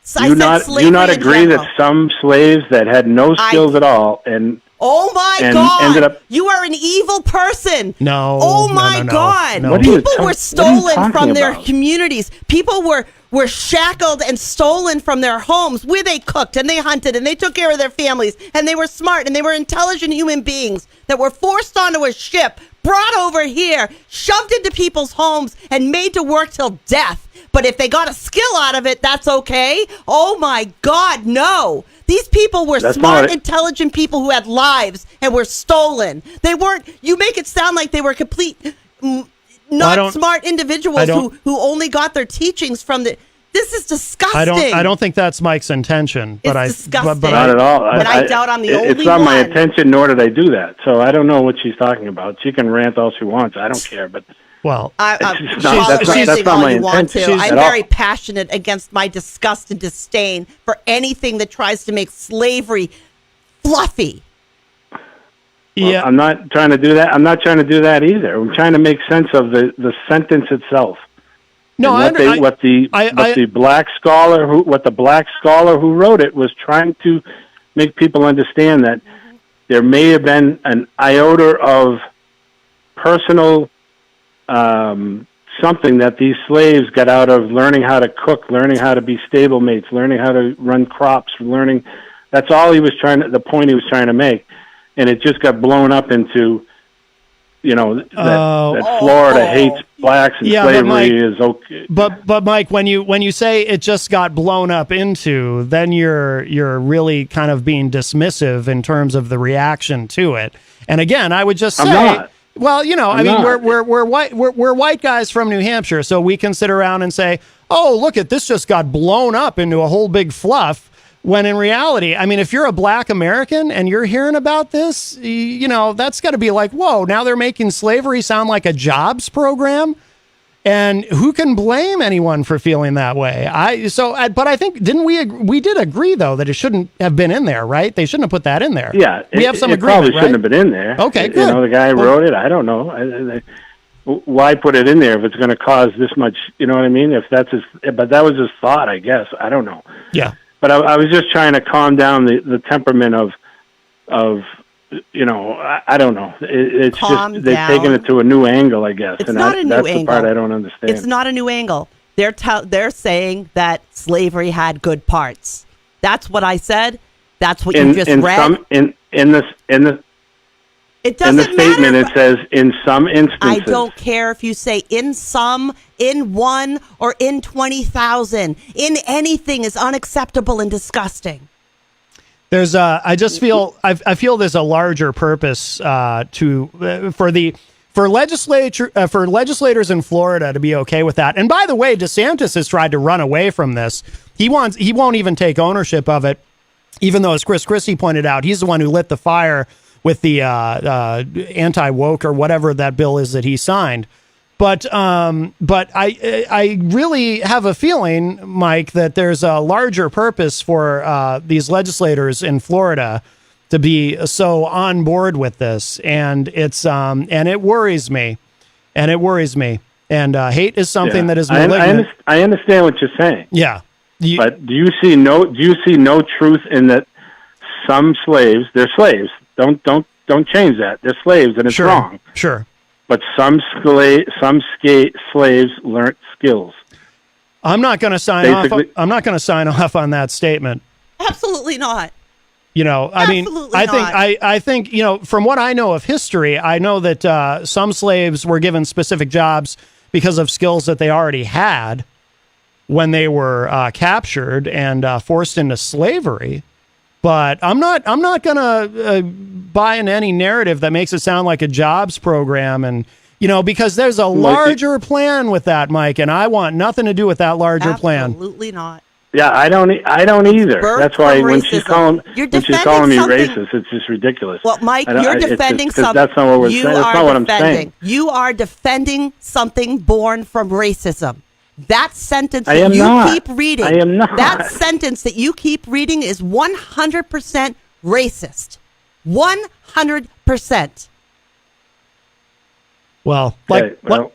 Speaker 2: said
Speaker 4: you not
Speaker 2: slavery in
Speaker 4: agree that
Speaker 2: general.
Speaker 4: some slaves that had no skills at all and
Speaker 2: Oh my
Speaker 4: and
Speaker 2: God!
Speaker 4: ended up-
Speaker 2: You are an evil person.
Speaker 1: No,
Speaker 2: Oh
Speaker 1: no,
Speaker 2: my
Speaker 1: no, no,
Speaker 2: God!
Speaker 1: no.
Speaker 4: What are you
Speaker 2: People were
Speaker 4: what are you
Speaker 2: stolen
Speaker 4: talking
Speaker 2: from their
Speaker 4: about?
Speaker 2: communities. People were shackled and stolen from their homes where they cooked and they hunted and they took care of their families and they were smart and they were intelligent human beings that were forced onto a ship, brought over here, shoved into people's homes and made to work till death. But if they got a skill out of it, that's okay. Oh my God, no. These people were
Speaker 4: That's
Speaker 2: smart,
Speaker 4: not it.
Speaker 2: intelligent people who had lives and were stolen. They weren't, you make it sound like they were complete, not smart individuals who only got their teachings from the, this is disgusting.
Speaker 1: I don't think that's Mike's intention. But
Speaker 2: It's disgusting.
Speaker 1: But
Speaker 4: not at all.
Speaker 2: But I doubt I'm the only
Speaker 4: It's not my
Speaker 2: one.
Speaker 4: intention, nor did I do that. So I don't know what she's talking about. She can rant all she wants. I don't care. But
Speaker 1: well,
Speaker 2: I'm
Speaker 4: It's not- that's not- that's not
Speaker 2: all
Speaker 4: my
Speaker 2: you want to.
Speaker 4: intention
Speaker 2: I'm
Speaker 4: at all.
Speaker 2: very passionate against my disgust and disdain for anything that tries to make slavery fluffy.
Speaker 1: yeah.
Speaker 4: I'm not trying to do that. I'm not trying to do that either. I'm trying to make sense of the sentence itself.
Speaker 1: No,
Speaker 4: And what the black scholar who wrote it was trying to make people understand that there may have been an iota of personal something that these slaves got out of learning how to cook, learning how to be stablemates, learning how to run crops, learning. That's all he was the point he was trying to make, and it just got blown up into, that Florida hates blacks and
Speaker 1: Yeah, but
Speaker 4: slavery
Speaker 1: Mike-
Speaker 4: is okay.
Speaker 1: But Mike, when you say it just got blown up into, then you're really kind of being dismissive in terms of the reaction to it. And again, I would just say,
Speaker 4: I'm not.
Speaker 1: well,
Speaker 4: I'm not.
Speaker 1: we're white guys from New Hampshire, so we can sit around and say, oh, look at this just got blown up into a whole big fluff. When in reality, I mean, if you're a Black American and you're hearing about this, that's got to be like, whoa, now they're making slavery sound like a jobs program. And who can blame anyone for feeling that way? But I think, we did agree, though, that it shouldn't have been in there, right? They shouldn't have put that in there.
Speaker 4: Yeah,
Speaker 1: we have some
Speaker 4: it
Speaker 1: agreement,
Speaker 4: probably shouldn't have been in there.
Speaker 1: Okay, good.
Speaker 4: The guy who wrote it, I don't know. Why put it in there if it's going to cause this much? You know what I mean? But that was his thought, I guess. I don't know.
Speaker 1: Yeah.
Speaker 4: But I was just trying to calm down the temperament of I don't know. It's
Speaker 2: Calm
Speaker 4: just they've
Speaker 2: down.
Speaker 4: taken it to a new angle, I guess.
Speaker 2: It's
Speaker 4: and
Speaker 2: not a new
Speaker 4: that's
Speaker 2: angle.
Speaker 4: the part I don't understand.
Speaker 2: It's not a new angle. They're saying that slavery had good parts. That's what I said. That's what you just read. It
Speaker 4: In the
Speaker 2: doesn't
Speaker 4: statement,
Speaker 2: matter.
Speaker 4: it says in some instances.
Speaker 2: I don't care if you say in some, in one, or in 20,000. In anything is unacceptable and disgusting.
Speaker 1: There's I feel there's a larger purpose for legislators in Florida to be okay with that. And by the way, DeSantis has tried to run away from this. He won't even take ownership of it, even though, as Chris Christie pointed out, he's the one who lit the fire with the anti-woke or whatever that bill is that he signed. But I really have a feeling, Mike, that there's a larger purpose for these legislators in Florida to be so on board with this, and it's and it worries me, and hate is something that is malignant.
Speaker 4: I understand what you're saying.
Speaker 1: Yeah,
Speaker 4: but do you see no truth in that? Some slaves, they're slaves. Don't change that. They're slaves, and it's wrong.
Speaker 1: Sure.
Speaker 4: But some slaves learnt skills.
Speaker 1: I'm not going to sign off. I'm not going to sign off on that statement.
Speaker 2: Absolutely not.
Speaker 1: You know, I think, you know, from what I know of history, I know that some slaves were given specific jobs because of skills that they already had when they were captured and forced into slavery. But I'm not going to buy into any narrative that makes it sound like a jobs program, and you know, because there's a larger plan with that, Mike, and I want nothing to do with that larger plan.
Speaker 2: Absolutely not.
Speaker 4: Yeah, I don't either. That's why when she's calling me racist, it's just ridiculous.
Speaker 2: Well, Mike, you're defending something.
Speaker 4: That's not what we're saying. That's not what I'm saying.
Speaker 2: You are defending something born from racism. That sentence
Speaker 4: I am
Speaker 2: that you
Speaker 4: not.
Speaker 2: keep reading.
Speaker 4: I am not.
Speaker 2: That sentence that you keep reading is 100% racist. 100%.
Speaker 1: Well,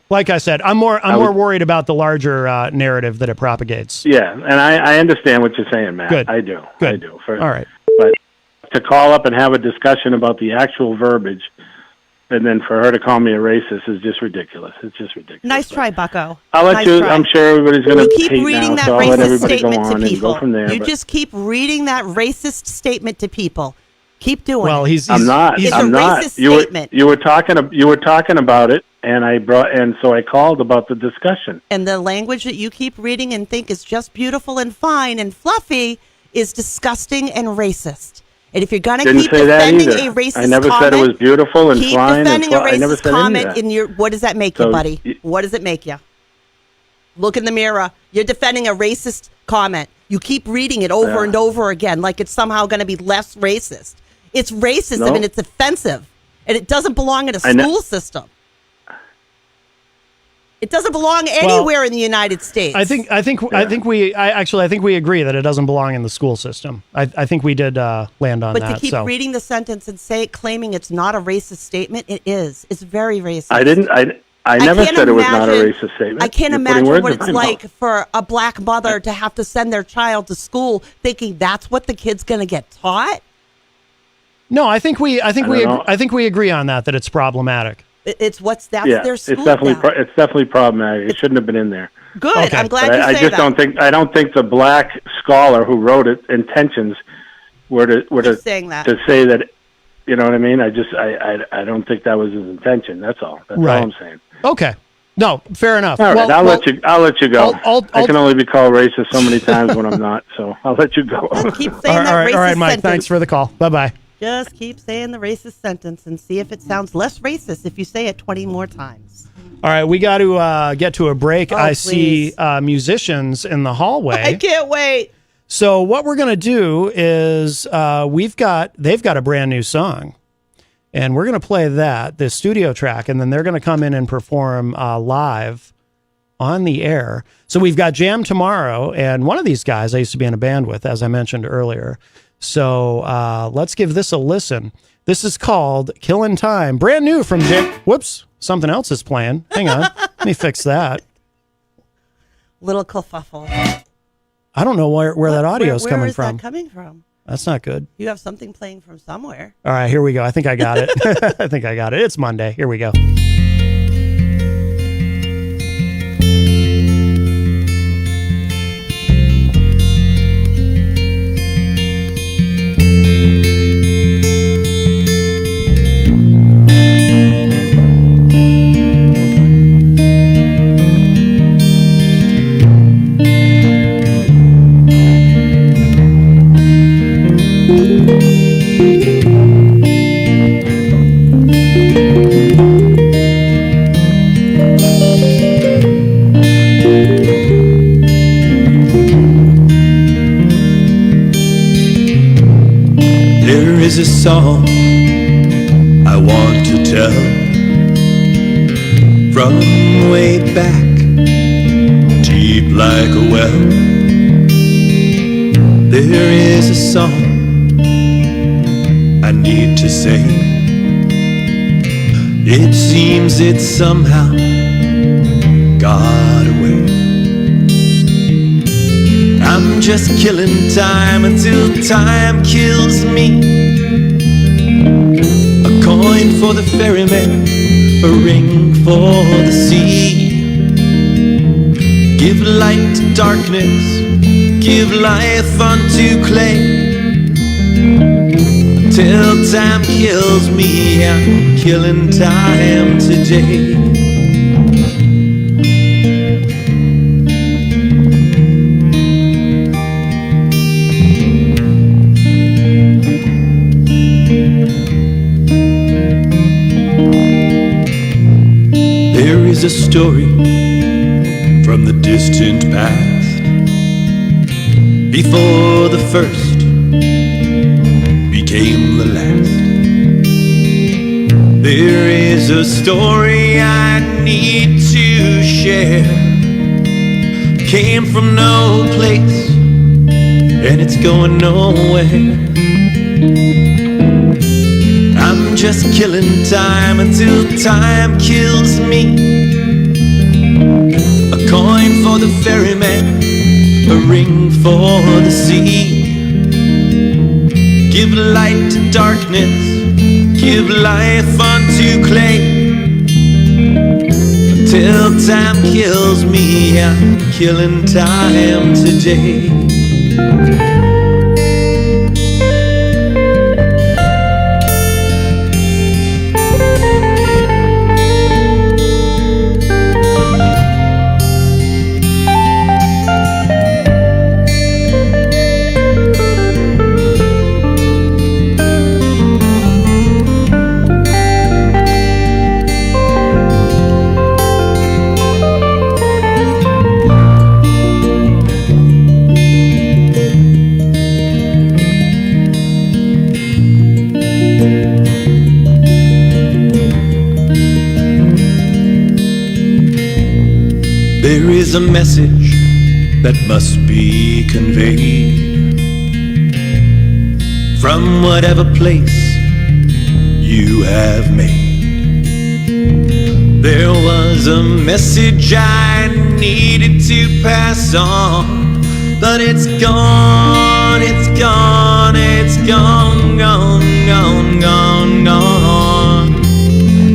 Speaker 1: like I said, I'm more worried about the larger narrative that it propagates.
Speaker 4: Yeah, and I understand what you're saying, Matt.
Speaker 1: Good.
Speaker 4: I do.
Speaker 1: Good.
Speaker 4: I do.
Speaker 1: All right.
Speaker 4: But to call up and have a discussion about the actual verbiage, and then for her to call me a racist is just ridiculous. It's just ridiculous.
Speaker 2: Nice try, Bucko.
Speaker 4: I'll let you.
Speaker 2: Try.
Speaker 4: I'm sure everybody's going to hate
Speaker 2: reading
Speaker 4: now,
Speaker 2: that
Speaker 4: so I'll let
Speaker 2: racist
Speaker 4: everybody go
Speaker 2: statement
Speaker 4: on
Speaker 2: to
Speaker 4: and
Speaker 2: people.
Speaker 4: go from there.
Speaker 2: You just keep reading that racist statement to people. Keep doing it.
Speaker 1: Well,
Speaker 4: I'm not.
Speaker 2: It's
Speaker 4: I'm
Speaker 2: a
Speaker 4: not.
Speaker 2: racist statement.
Speaker 4: You were talking about it, and so I called about the discussion.
Speaker 2: And the language that you keep reading and think is just beautiful and fine and fluffy is disgusting and racist. And if you're going to keep defending a racist comment,
Speaker 4: I never said it was beautiful and
Speaker 2: keep
Speaker 4: fine.
Speaker 2: defending a
Speaker 4: I never
Speaker 2: racist
Speaker 4: said
Speaker 2: comment
Speaker 4: any of that.
Speaker 2: in your. What does that make you, buddy? What does it make you? Look in the mirror. You're defending a racist comment. You keep reading it over and over again, like it's somehow going to be less racist. It's racism and it's offensive, and it doesn't belong in a school system. It doesn't belong anywhere in the United States.
Speaker 1: I think we agree that it doesn't belong in the school system. I think we did land on that.
Speaker 2: But to keep reading the sentence and claiming it's not a racist statement, it is. It's very racist.
Speaker 4: I never said it was not a racist statement.
Speaker 2: I can't imagine what it's like for a black mother to have to send their child to school thinking that's what the kid's going to get taught.
Speaker 1: No, I think we agree on that it's problematic.
Speaker 2: It's their school.
Speaker 4: It's definitely problematic. It shouldn't have been in there.
Speaker 2: Good. Okay. I'm glad you say that.
Speaker 4: I don't think the black scholar who wrote it intentions were to say that. You know what I mean? I don't think that was his intention. That's all. That's all I'm saying.
Speaker 1: Okay. No, fair enough.
Speaker 4: All right, I'll let you go. I can only be called racist so many times when I'm not. So I'll let you go.
Speaker 2: Keep saying that racist
Speaker 1: all right, Mike.
Speaker 2: sentence.
Speaker 1: Thanks for the call. Bye-bye.
Speaker 2: Just keep saying the racist sentence and see if it sounds less racist if you say it 20 more times.
Speaker 1: All right, we got to get to a break. I
Speaker 2: please.
Speaker 1: see musicians in the hallway.
Speaker 2: I can't wait.
Speaker 1: So what we're going to do is they've got a brand new song, and we're going to play the studio track, and then they're going to come in and perform live on the air. So we've got Jam tomorrow, and one of these guys I used to be in a band with, as I mentioned earlier. So let's give this a listen. This is called Killin Time. Brand new from Jam. Whoops, something else is playing. Hang on. Let me fix that.
Speaker 2: Little kerfuffle.
Speaker 1: I don't know where that audio is coming from.
Speaker 2: Where is that coming from?
Speaker 1: That's not good.
Speaker 2: You have something playing from somewhere.
Speaker 1: All right, here we go. I think I got it. It's Monday. Here we go.
Speaker 5: Is a song I want to tell From way back, deep like a well, there is a song I need to say. It seems it somehow got away. I'm just killing time until time kills me. A coin for the ferryman, a ring for the sea. Give light to darkness, give life unto clay. Till time kills me, I'm killing time today. There is a story from the distant past, before the first became the last. There is a story I need to share. Came from no place and it's going nowhere. I'm just killing time until time kills me. A coin for the ferryman, a ring for the sea. Give light to darkness, give life unto clay. Until time kills me, I'm killing time today. There is a message that must be conveyed from whatever place you have made. There was a message I needed to pass on, but it's gone, it's gone, it's gone, gone, gone, gone, gone.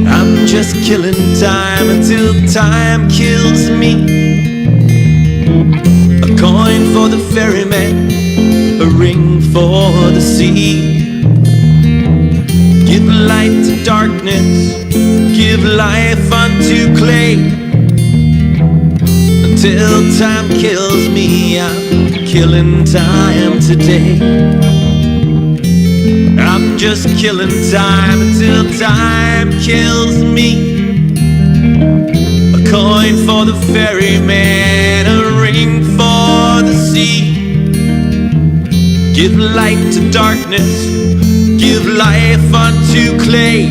Speaker 5: I'm just killing time until time kills me. A coin for the ferryman, a ring for the sea. Give light to darkness, give life unto clay. Until time kills me, I'm killing time today. I'm just killing time until time kills me. A coin for the ferryman, a ring for the sea. Give light to darkness, give life unto clay.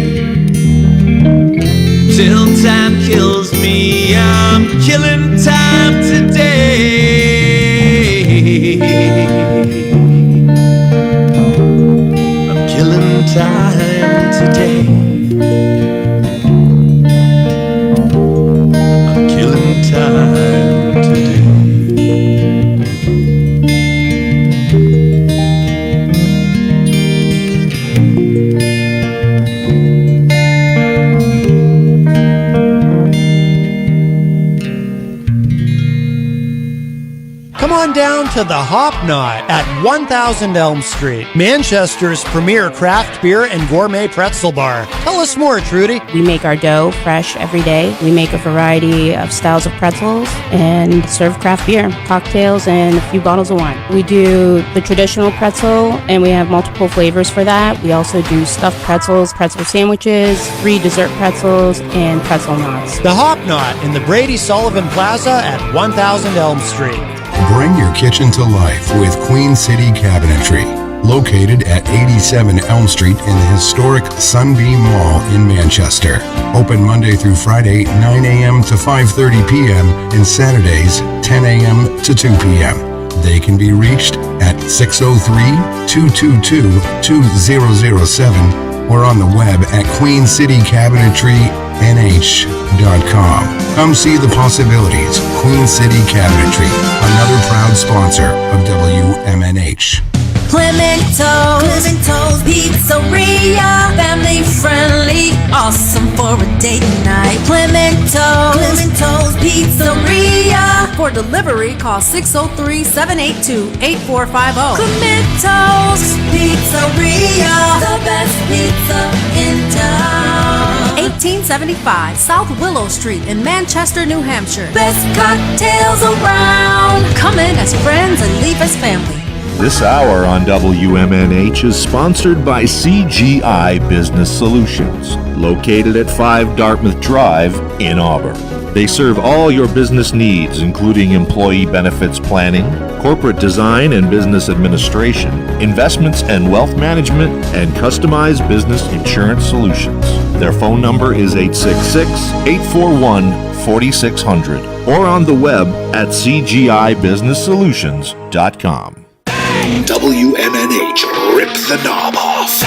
Speaker 5: Till time kills me, I'm killing time today. Killing time today. I'm killing time today.
Speaker 1: Come on down to the Hop Knot at 1000 Elm Street, Manchester's premier craft beer and gourmet pretzel bar. Tell us more, Trudy.
Speaker 6: We make our dough fresh every day. We make a variety of styles of pretzels and serve craft beer, cocktails, and a few bottles of wine. We do the traditional pretzel, and we have multiple flavors for that. We also do stuffed pretzels, pretzel sandwiches, free dessert pretzels, and pretzel knots.
Speaker 1: The Hop Knot in the Brady Sullivan Plaza at 1000 Elm Street.
Speaker 7: Bring your kitchen to life with Queen City Cabinetry. located at 87 Elm Street in the historic Sunbeam Mall in Manchester. Open Monday through Friday, 9 a.m. to 5:30 p.m. and Saturdays, 10 a.m. to 2 p.m. They can be reached at 603-222-2007 or on the web at QueenCityCabinetryNH.com. Come see the possibilities. Queen City Cabinetry, another proud sponsor of WMNH.
Speaker 8: Clemento's Pizzeria, family friendly, awesome for a date night. Clemento's Pizzeria.
Speaker 9: For delivery, call 603-782-8450.
Speaker 8: Clemento's Pizzeria, the best pizza in town.
Speaker 9: 1875 South Willow Street in Manchester, New Hampshire.
Speaker 8: Best cocktails around.
Speaker 9: Come in as friends and leave as family.
Speaker 10: This hour on WMNH is sponsored by CGI Business Solutions, located at 5 Dartmouth Drive in Auburn. They serve all your business needs, including employee benefits planning, corporate design and business administration, investments and wealth management, and customized business insurance solutions. Their phone number is 866-841-4600 or on the web at cgibusinesssolutions.com.
Speaker 11: WMNH, rip the knob off.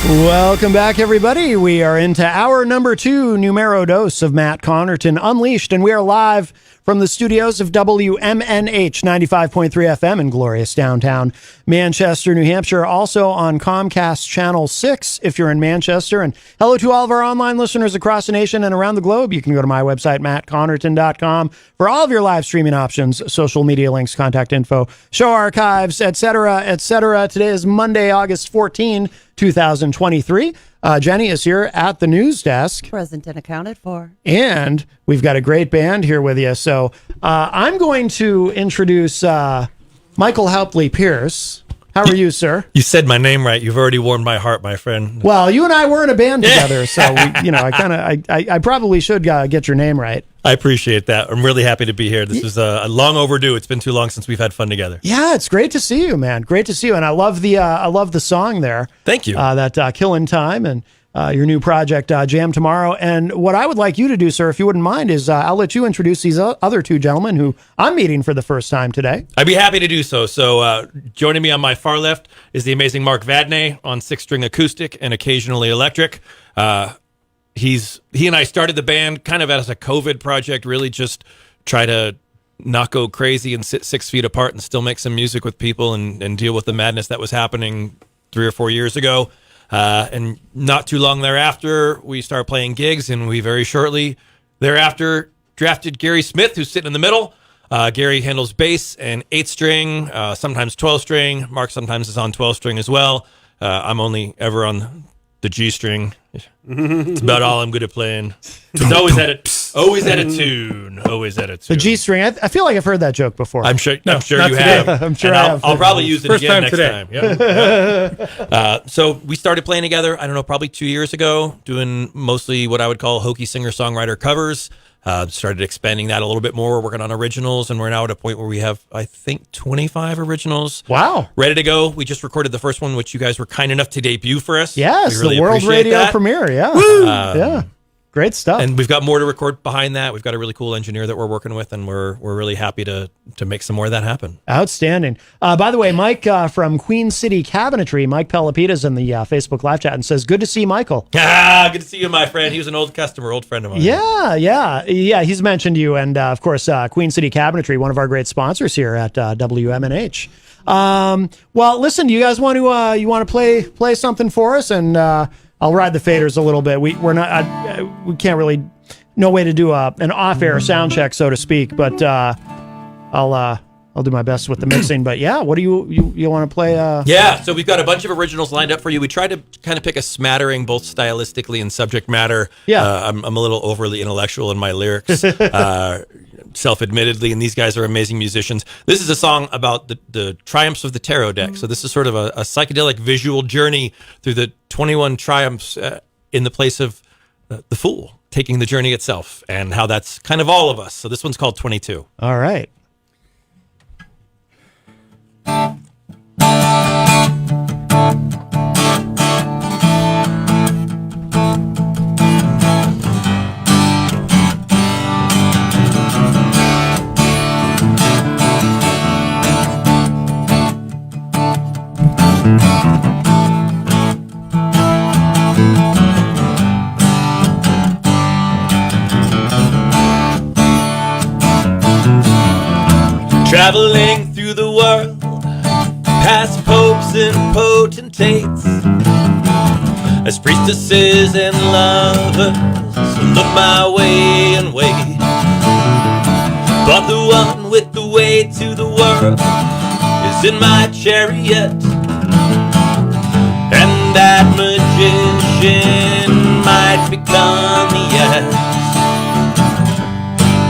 Speaker 1: Welcome back, everybody. We are into hour number 2, numero dos of Matt Connarton Unleashed, and we are live from the studios of WMNH 95.3 FM in glorious downtown Manchester, New Hampshire. Also on Comcast Channel 6 if you're in Manchester. And hello to all of our online listeners across the nation and around the globe. You can go to my website, mattconnerton.com, for all of your live streaming options, social media links, contact info, show archives, etc., etc. Today is Monday, August 14, 2023. Jenny is here at the news desk.
Speaker 2: Present and accounted for.
Speaker 1: And we've got a great band here with you. So I'm going to introduce Michael Haupley Pierce. How are you, sir?
Speaker 12: You said my name right. You've already warmed my heart, my friend.
Speaker 1: Well, you and I were in a band together, so I probably should get your name right.
Speaker 12: I appreciate that. I'm really happy to be here. This is long overdue. It's been too long since we've had fun together.
Speaker 1: Yeah, it's great to see you, man. Great to see you, and I love the song there.
Speaker 12: Thank you.
Speaker 1: That Killin Time and your new project, Jam Tomorrow. And what I would like you to do, sir, if you wouldn't mind, is I'll let you introduce these other two gentlemen who I'm meeting for the first time today.
Speaker 12: I'd be happy to do so. So joining me on my far left is the amazing Mark Vadney on 6-string acoustic and occasionally electric. He and I started the band kind of as a COVID project, really just try to not go crazy and sit 6 feet apart and still make some music with people and deal with the madness that was happening 3 or 4 years ago. And not too long thereafter, we started playing gigs, and we very shortly thereafter drafted Gary Smith, who's sitting in the middle. Gary handles bass and 8-string, sometimes 12-string. Mark sometimes is on 12-string as well. I'm only ever on the G-string. It's about all I'm good at playing. It's always at a tune. Always at a tune.
Speaker 1: The G-string. I feel like I've heard that joke before.
Speaker 12: I'm sure you have.
Speaker 1: I'm sure I have.
Speaker 12: I'll probably use it again next
Speaker 13: today.
Speaker 12: time. Yeah. So we started playing together, I don't know, probably 2 years ago, doing mostly what I would call hokey singer-songwriter covers. Started expanding that a little bit more, working on originals, and we're now at a point where we have, I think, 25 originals.
Speaker 1: Wow.
Speaker 12: Ready to go. We just recorded the first one, which you guys were kind enough to debut for us.
Speaker 1: Yes,
Speaker 12: we really
Speaker 1: the world
Speaker 12: appreciate
Speaker 1: radio
Speaker 12: that.
Speaker 1: premiere. Yeah.
Speaker 12: Woo!
Speaker 1: Yeah. Great stuff.
Speaker 12: And we've got more to record behind that. We've got a really cool engineer that we're working with, and we're really happy to make some more of that happen.
Speaker 1: Outstanding. By the way, Mike from Queen City Cabinetry, Mike Pelopita's in the Facebook live chat and says, good to see Michael.
Speaker 12: Good to see you, my friend. He was an old customer, old friend of mine.
Speaker 1: Yeah. He's mentioned you. And of course, Queen City Cabinetry, one of our great sponsors here at WMNH. Well, listen, do you guys want to play something for us? And I'll ride the faders a little bit. We can't really, no way to do an off-air sound check, so to speak. But I'll do my best with the mixing. But yeah, what do you want to play?
Speaker 12: Yeah, so we've got a bunch of originals lined up for you. We tried to kind of pick a smattering, both stylistically and subject matter.
Speaker 1: Yeah,
Speaker 12: I'm a little overly intellectual in my lyrics, self-admittedly, and these guys are amazing musicians. This is a song about the triumphs of the tarot deck. So this is sort of a psychedelic visual journey through the 21 triumphs in the place of the Fool, taking the journey itself, and how that's kind of all of us. So this one's called 22.
Speaker 1: All right.
Speaker 5: Traveling through the world, past popes and potentates, as priestesses and lovers look my way and wait. But the one with the way to the world is in my chariot, and that magician might become, yes,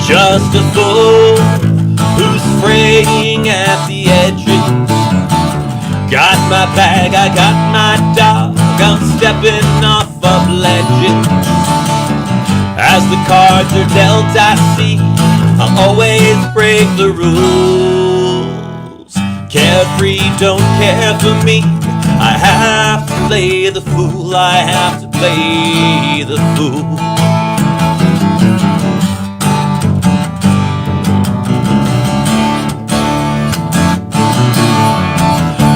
Speaker 5: just a fool who's fraying at the edges. Got my bag, I got my dog, I'm stepping off of ledges. As the cards are dealt, I see I'll always break the rules. Carefree, don't care for me, I have to play the fool, I have to play the fool.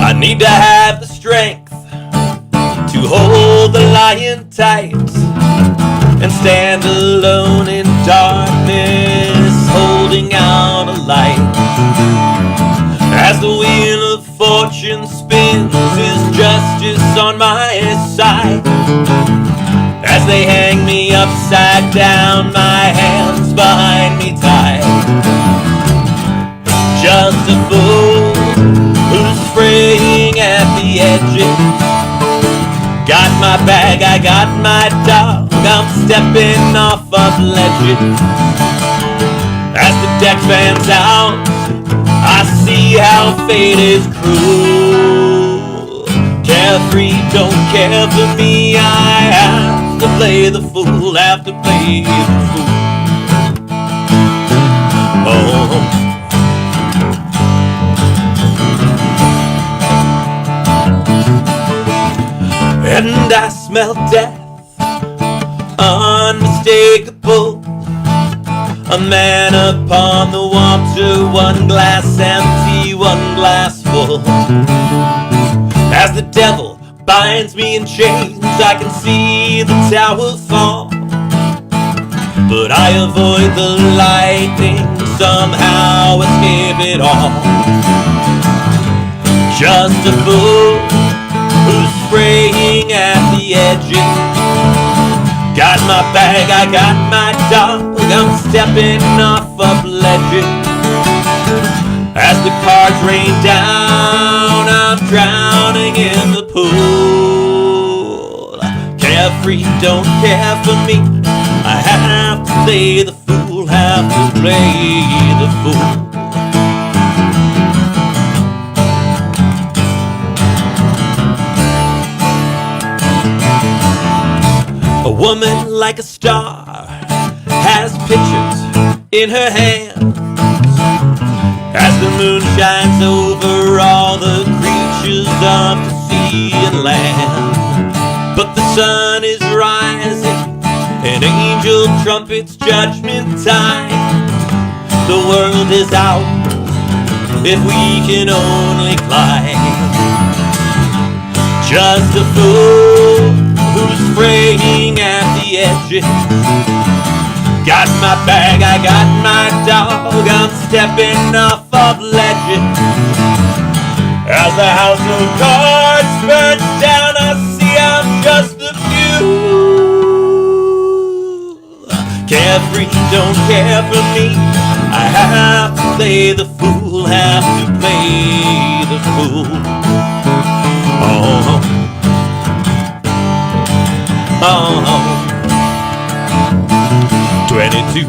Speaker 5: I need to have the strength to hold the lion tight and stand alone in darkness, holding out a light. As the wheel of fortune spins, is justice on my side? As they hang me upside down, my hands behind me tied. Just a fool who's fraying at the edges. Got my bag, I got my dog, I'm stepping off of ledges. As the deck fans out, I see how fate is cruel. Carefree, don't care for me, I have to play the fool, have to play the fool. Oh. And I smell death, unmistakable. A man upon the water, one glass empty, one glass full. As the devil binds me in chains, I can see the tower fall. But I avoid the lightning, somehow escape it all. Just a fool who's fraying at the edges. Got my bag, I got my dog, I'm stepping off of ledges. As the cards rain down, I'm drowning in the pool. Carefree, don't care for me, I have to play the fool, have to play the fool. A woman like a star has pictures in her hands. As the moon shines over all the creatures of the sea and land. But the sun is rising An angel trumpets judgment time. The world is out if we can only climb. Just a fool who's fraying at the edges. Got my bag, I got my dog, I'm stepping off of ledges. As the house of cards burns down, I see I'm just a fool. Carefree, don't care for me. I have to play the fool, have to play the fool. Oh, oh. 22,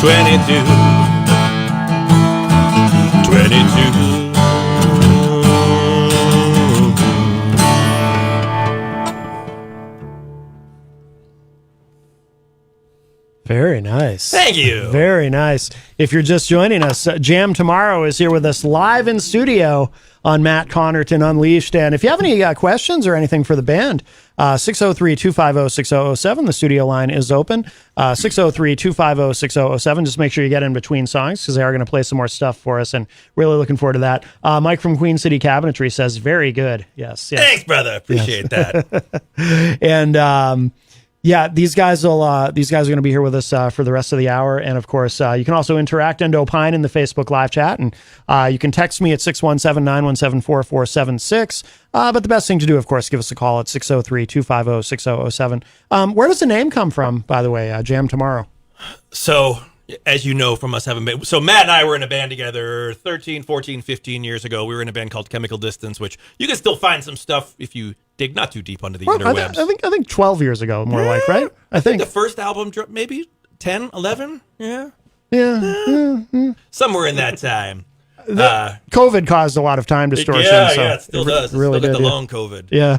Speaker 5: 22, 22.
Speaker 1: Very nice.
Speaker 12: Thank you.
Speaker 1: Very nice. If you're just joining us, Jam Tomorrow is here with us live in studio on Matt Connarton Unleashed. And if you have any questions or anything for the band, 603-250-6007. The studio line is open. 603-250-6007. Just make sure you get in between songs because they are going to play some more stuff for us, and really looking forward to that. Mike from Queen City Cabinetry says, very good. Yes. Yes.
Speaker 12: Thanks, brother. Appreciate that.
Speaker 1: And yeah, these guys are going to be here with us for the rest of the hour. And of course, you can also interact and opine in the Facebook live chat. And you can text me at 617-917-4476. But the best thing to do, of course, give us a call at 603-250-6007. Where does the name come from, by the way, Jam Tomorrow?
Speaker 12: So, as you know from us having been, so Matt and I were in a band together 13, 14, 15 years ago. We were in a band called Chemical Distance, which you can still find some stuff if you dig not too deep onto the interwebs.
Speaker 1: I think 12 years ago, more like, right? I think
Speaker 12: the first album dropped maybe 10, 11? Yeah.
Speaker 1: Somewhere
Speaker 12: in that time.
Speaker 1: COVID caused a lot of time distortion.
Speaker 12: It still does.
Speaker 1: Really
Speaker 12: still got
Speaker 1: did,
Speaker 12: the long COVID.
Speaker 1: Yeah.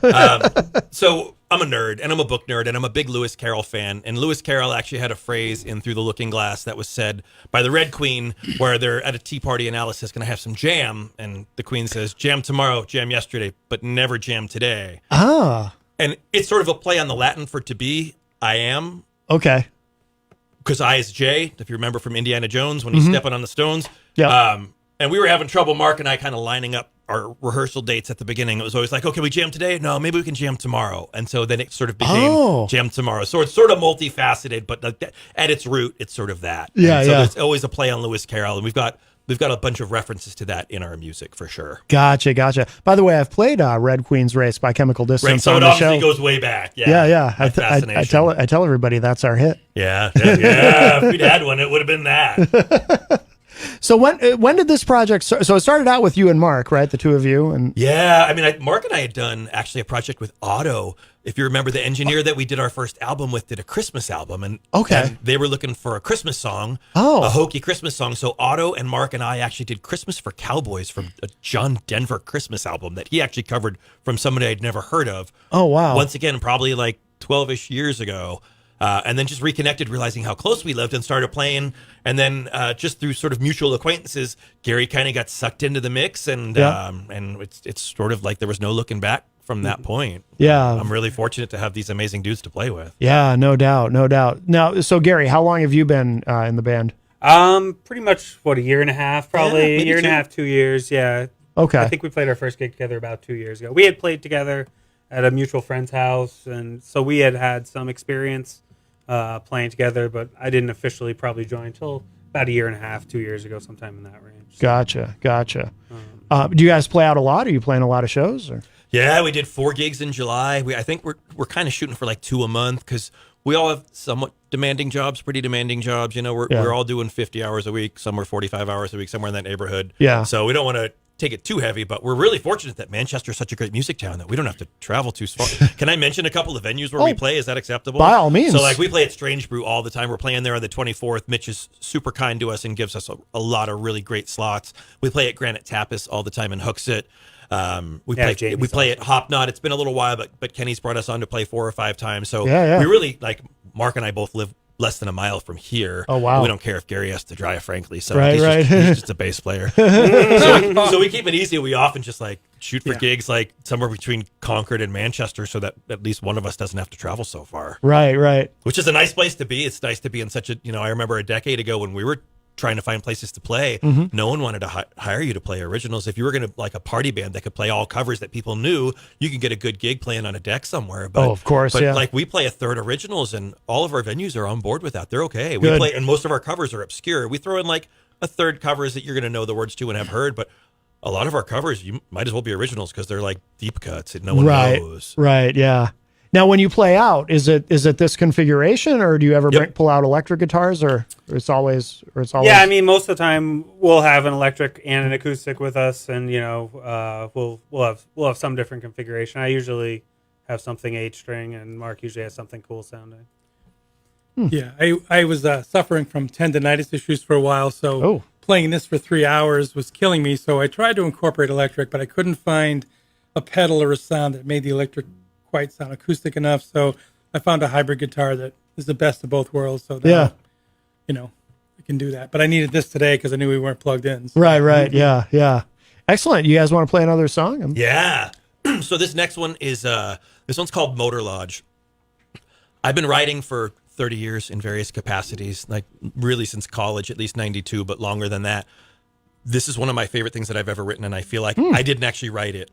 Speaker 12: So I'm a nerd, and I'm a book nerd, and I'm a big Lewis Carroll fan. And Lewis Carroll actually had a phrase in Through the Looking Glass that was said by the Red Queen, where they're at a tea party, and Alice says, "Can I have some jam?" And the Queen says, "Jam tomorrow, jam yesterday, but never jam today."
Speaker 1: Ah.
Speaker 12: And it's sort of a play on the Latin for to be, I am.
Speaker 1: Okay.
Speaker 12: Because I is J, if you remember from Indiana Jones, when he's stepping on the stones.
Speaker 1: Yeah.
Speaker 12: And we were having trouble, Mark and I, kind of lining up our rehearsal dates at the beginning. It was always like, "Oh, can we jam today? No, maybe we can jam tomorrow." And so then it sort of became jam tomorrow. So it's sort of multifaceted, but at its root, it's sort of that.
Speaker 1: Yeah,
Speaker 12: and so
Speaker 1: yeah.
Speaker 12: there's always a play on Lewis Carroll, and we've got a bunch of references to that in our music for sure.
Speaker 1: Gotcha. By the way, I've played Red Queen's Race by Chemical Distance
Speaker 12: Right, so
Speaker 1: on
Speaker 12: it
Speaker 1: the show.
Speaker 12: obviously goes way back.
Speaker 1: Yeah. I
Speaker 12: fascination.
Speaker 1: tell everybody that's our hit.
Speaker 12: Yeah. If we'd had one, it would have been that.
Speaker 1: So when did this project start? So it started out with you and Mark, right? The two of you. And
Speaker 12: yeah, I mean, Mark and I had done actually a project with Otto. If you remember, the engineer that we did our first album with did a Christmas album, and they were looking for a Christmas song, a hokey Christmas song. So Otto and Mark and I actually did "Christmas for Cowboys" from a John Denver Christmas album that he actually covered from somebody I'd never heard of.
Speaker 1: Oh wow!
Speaker 12: Once again, probably like 12-ish years ago. And then just reconnected, realizing how close we lived, and started playing. And then just through sort of mutual acquaintances, Gary kind of got sucked into the mix, and it's sort of like there was no looking back from that point.
Speaker 1: Yeah.
Speaker 12: I'm really fortunate to have these amazing dudes to play with.
Speaker 1: Yeah, no doubt. Now, so Gary, how long have you been in the band?
Speaker 13: Pretty much, a year and a half, probably.
Speaker 12: Yeah,
Speaker 13: a year and a half, 2 years, yeah.
Speaker 1: Okay.
Speaker 13: I think we played our first gig together about 2 years ago. We had played together at a mutual friend's house, and so we had some experience playing together, but I didn't officially probably join until about a year and a half, 2 years ago, sometime in that range.
Speaker 1: Gotcha. Do you guys play out a lot? Are you playing a lot of shows? Or?
Speaker 12: Yeah, we did 4 gigs in July. I think we're kind of shooting for like 2 a month because we all have somewhat demanding jobs, pretty demanding jobs. You know, we're all doing 50 hours a week. Some are 45 hours a week, somewhere in that neighborhood.
Speaker 1: Yeah.
Speaker 12: So we don't want to take it too heavy, but we're really fortunate that Manchester is such a great music town that we don't have to travel too far. Can I mention a couple of venues where we play? Is that acceptable?
Speaker 1: By all means.
Speaker 12: So like we play at Strange Brew all the time. We're playing there on the 24th. Mitch is super kind to us and gives us a lot of really great slots. We play at Granite Tapas all the time and Hooksett. We play at Hopknot. It's been a little while, but Kenny's brought us on to play 4 or 5 times. So we really, like, Mark and I both live less than a mile from here.
Speaker 1: Oh, wow.
Speaker 12: We don't care if Gary has to drive, frankly. So
Speaker 1: Right,
Speaker 12: he's just a bass player. so we keep it easy. We often just like shoot for gigs like somewhere between Concord and Manchester, so that at least one of us doesn't have to travel so far.
Speaker 1: Right.
Speaker 12: Which is a nice place to be. It's nice to be in such a, I remember a decade ago when we were trying to find places to play, no one wanted to hire you to play originals. If you were going to like a party band that could play all covers that people knew, you could get a good gig playing on a deck somewhere. But,
Speaker 1: of course,
Speaker 12: but
Speaker 1: yeah.
Speaker 12: like we play a third originals and all of our venues are on board with that. They're okay.
Speaker 1: Good.
Speaker 12: We play, and most of our covers are obscure. We throw in like a third covers that you're going to know the words to and have heard, but a lot of our covers, you might as well be originals because they're like deep cuts that no one knows.
Speaker 1: Right, yeah. Now, when you play out, is it this configuration, or do you ever pull out electric guitars, or it's always?
Speaker 13: Yeah, I mean, most of the time we'll have an electric and an acoustic with us, and we'll have some different configuration. I usually have something 8-string, and Mark usually has something cool sounding.
Speaker 14: Yeah, I was suffering from tendonitis issues for a while, so playing this for 3 hours was killing me. So I tried to incorporate electric, but I couldn't find a pedal or a sound that made the electric quite sound acoustic enough, so I found a hybrid guitar that is the best of both worlds. So that, I can do that. But I needed this today because I knew we weren't plugged in. So.
Speaker 1: Right. Yeah. Excellent. You guys want to play another song?
Speaker 12: Yeah. So this next one is this one's called Motor Lodge. I've been writing for 30 years in various capacities, like really since college, at least 92, but longer than that. This is one of my favorite things that I've ever written, and I feel like I didn't actually write it.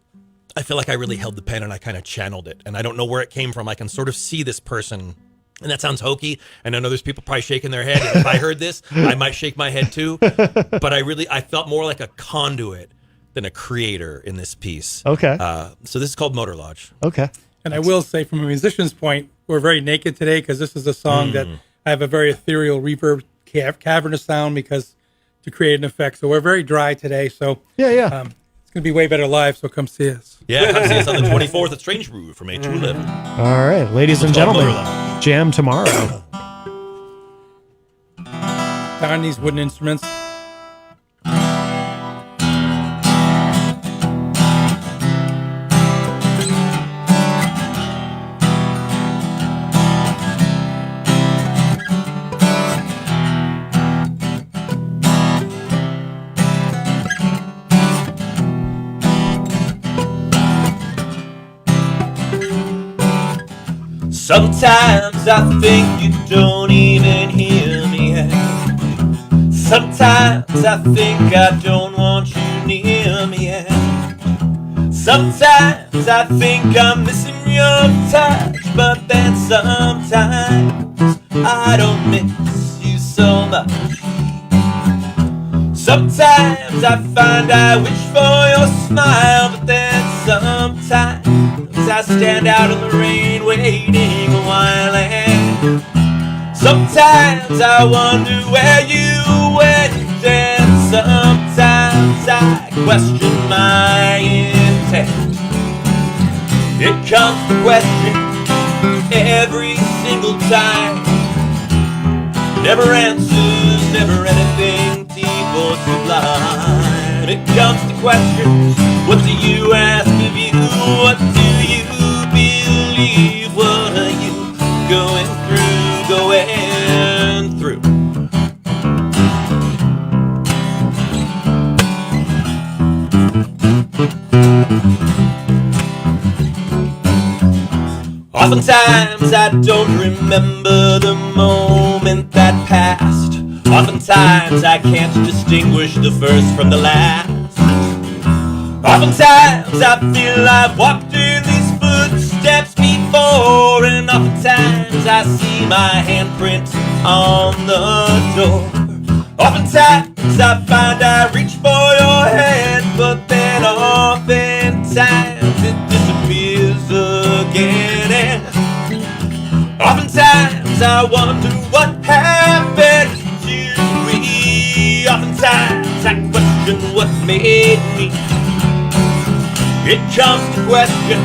Speaker 12: I feel like I really held the pen and I kind of channeled it, and I don't know where it came from. I can sort of see this person, and that sounds hokey, and I know there's people probably shaking their head, and if I heard this, I might shake my head too, but I felt more like a conduit than a creator in this piece.
Speaker 1: Okay.
Speaker 12: So this is called Motor Lodge.
Speaker 1: Okay.
Speaker 14: And I will say, from a musician's point, we're very naked today because this is a song that I have a very ethereal reverb cavernous sound because to create an effect. So we're very dry today. So
Speaker 1: yeah.
Speaker 14: It's going to be way better live, so come see us.
Speaker 12: Yeah, come see us on the 24th at Strange Brew from 8 to 11.
Speaker 1: All right, ladies and gentlemen, jam tomorrow.
Speaker 14: Darn these wooden instruments.
Speaker 5: Sometimes I think you don't even hear me. Sometimes I think I don't want you near me. Sometimes I think I'm missing your touch, but then sometimes I don't miss you so much. Sometimes I find I wish for your smile, but then sometimes I stand out in the rain waiting a while, and sometimes I wonder where you went, and sometimes I question my intent. It comes to question every single time, never answers, never anything deep or sublime. It comes to questions, what do you ask of you? What do you believe? What are you going through? Oftentimes I don't remember the moment that passed. Oftentimes I can't distinguish the first from the last. Oftentimes I feel I've walked in these footsteps before, and oftentimes I see my handprint on the door. Oftentimes I find I reach for your hand, but then oftentimes it disappears again. And oftentimes I wonder what happened to me. Oftentimes I question what made me. It comes to question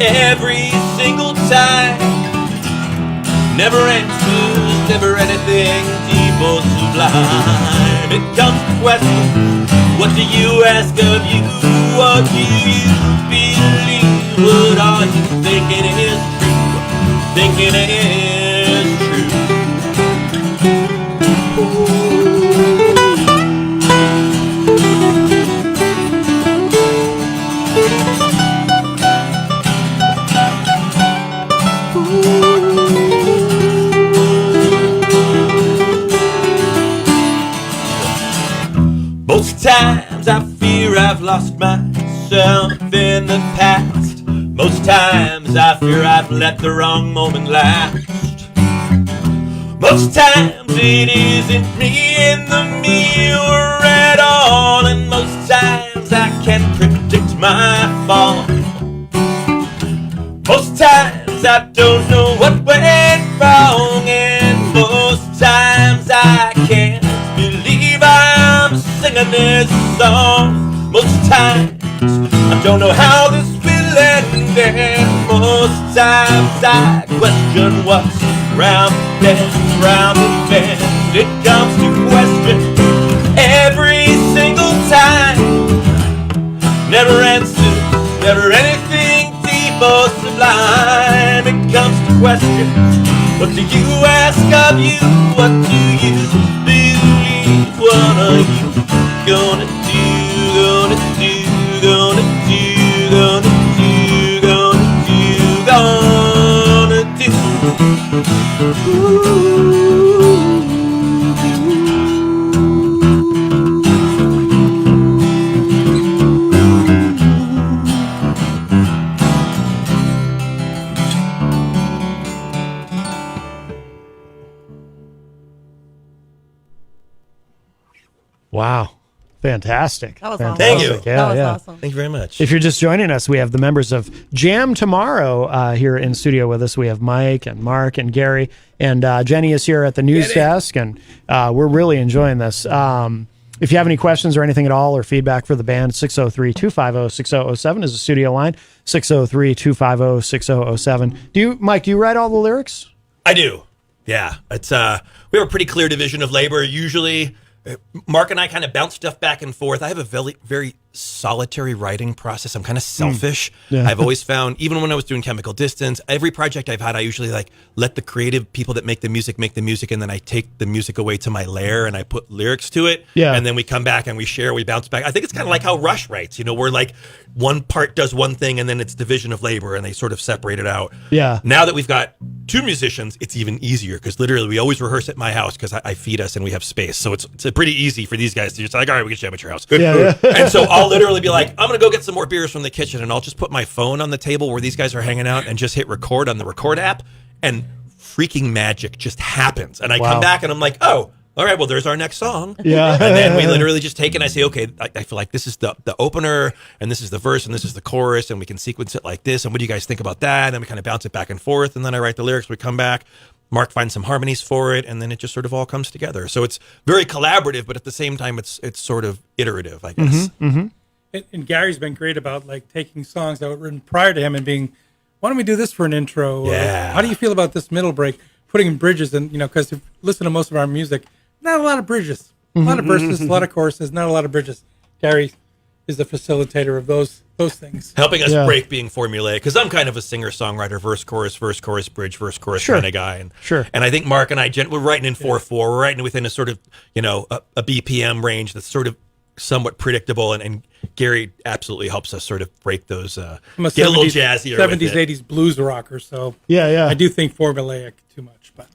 Speaker 5: every single time, never answers, never anything deep or sublime. It comes to question, what do you ask of you? What do you believe? What are you thinking is true? Thinking is true. I've lost myself in the past. Most times I fear I've let the wrong moment last. Most times it isn't me in the mirror at all, and most times I can predict my fall. Most times I don't know what went wrong, and most times I can't believe I'm singing this song. Most times I don't know how this will end, and most times I question what's round and bend. It comes to question every single time. Never answers, never anything deep or sublime. It comes to question, what do you ask of you? What do you believe? What are you gonna do? Gonna do? Gonna do? Gonna do? Gonna do? Gonna do?
Speaker 1: Wow. Fantastic.
Speaker 2: That was
Speaker 1: Fantastic.
Speaker 2: awesome.
Speaker 12: Thank you.
Speaker 2: That was awesome.
Speaker 12: Thank you very much.
Speaker 1: If you're just joining us, we have the members of Jam Tomorrow here in studio with us. We have Mike and Mark and Gary, and Jenny is here at the news desk, and we're really enjoying this. If you have any questions or anything at all or feedback for the band, 603-250-6007 is the studio line, 603-250-6007. Mike, do you write all the lyrics?
Speaker 12: I do. Yeah. It's we have a pretty clear division of labor. Usually Mark and I kind of bounce stuff back and forth. I have a very, very solitary writing process. I'm kind of selfish.
Speaker 1: Yeah.
Speaker 12: I've always found, even when I was doing Chemical Distance, every project I've had, I usually let the creative people that make the music, and then I take the music away to my lair and I put lyrics to it.
Speaker 1: Yeah.
Speaker 12: And then we come back and we share, we bounce back. I think it's kind of like how Rush writes, where like one part does one thing and then it's division of labor and they sort of separate it out.
Speaker 1: Yeah.
Speaker 12: Now that we've got two musicians, it's even easier because literally we always rehearse at my house because I feed us and we have space. So it's pretty easy for these guys to just like, all right, we can jam at your house. Good food. Yeah. And so I'll literally be like, I'm going to go get some more beers from the kitchen, and I'll just put my phone on the table where these guys are hanging out and just hit record on the record app, and freaking magic just happens. And I come back and I'm like, oh, all right, well, there's our next song.
Speaker 1: Yeah.
Speaker 12: And then we literally just take it and I say, okay, I feel like this is the opener, and this is the verse, and this is the chorus, and we can sequence it like this, and what do you guys think about that? And then we kind of bounce it back and forth, and then I write the lyrics, we come back, Mark finds some harmonies for it, and then it just sort of all comes together. So it's very collaborative, but at the same time, it's sort of iterative, I guess.
Speaker 1: Mm-hmm, mm-hmm.
Speaker 14: And Gary's been great about taking songs that were written prior to him and being, why don't we do this for an intro?
Speaker 12: Yeah.
Speaker 14: Or, how do you feel about this middle break? Putting in bridges, and because if you listen to most of our music, not a lot of bridges, a lot of verses, a lot of choruses, not a lot of bridges. Gary is the facilitator of those things,
Speaker 12: helping us break being formulaic, because I'm kind of a singer-songwriter, verse, chorus, bridge, verse, chorus kind of guy. And I think Mark and I, we're writing in 4/4. We're writing within a sort of, a BPM range that's sort of somewhat predictable, and Gary absolutely helps us sort of break those,
Speaker 14: I'm
Speaker 12: get a little jazzier
Speaker 14: 70s, 80s blues rocker, so I do think formulaic too much, but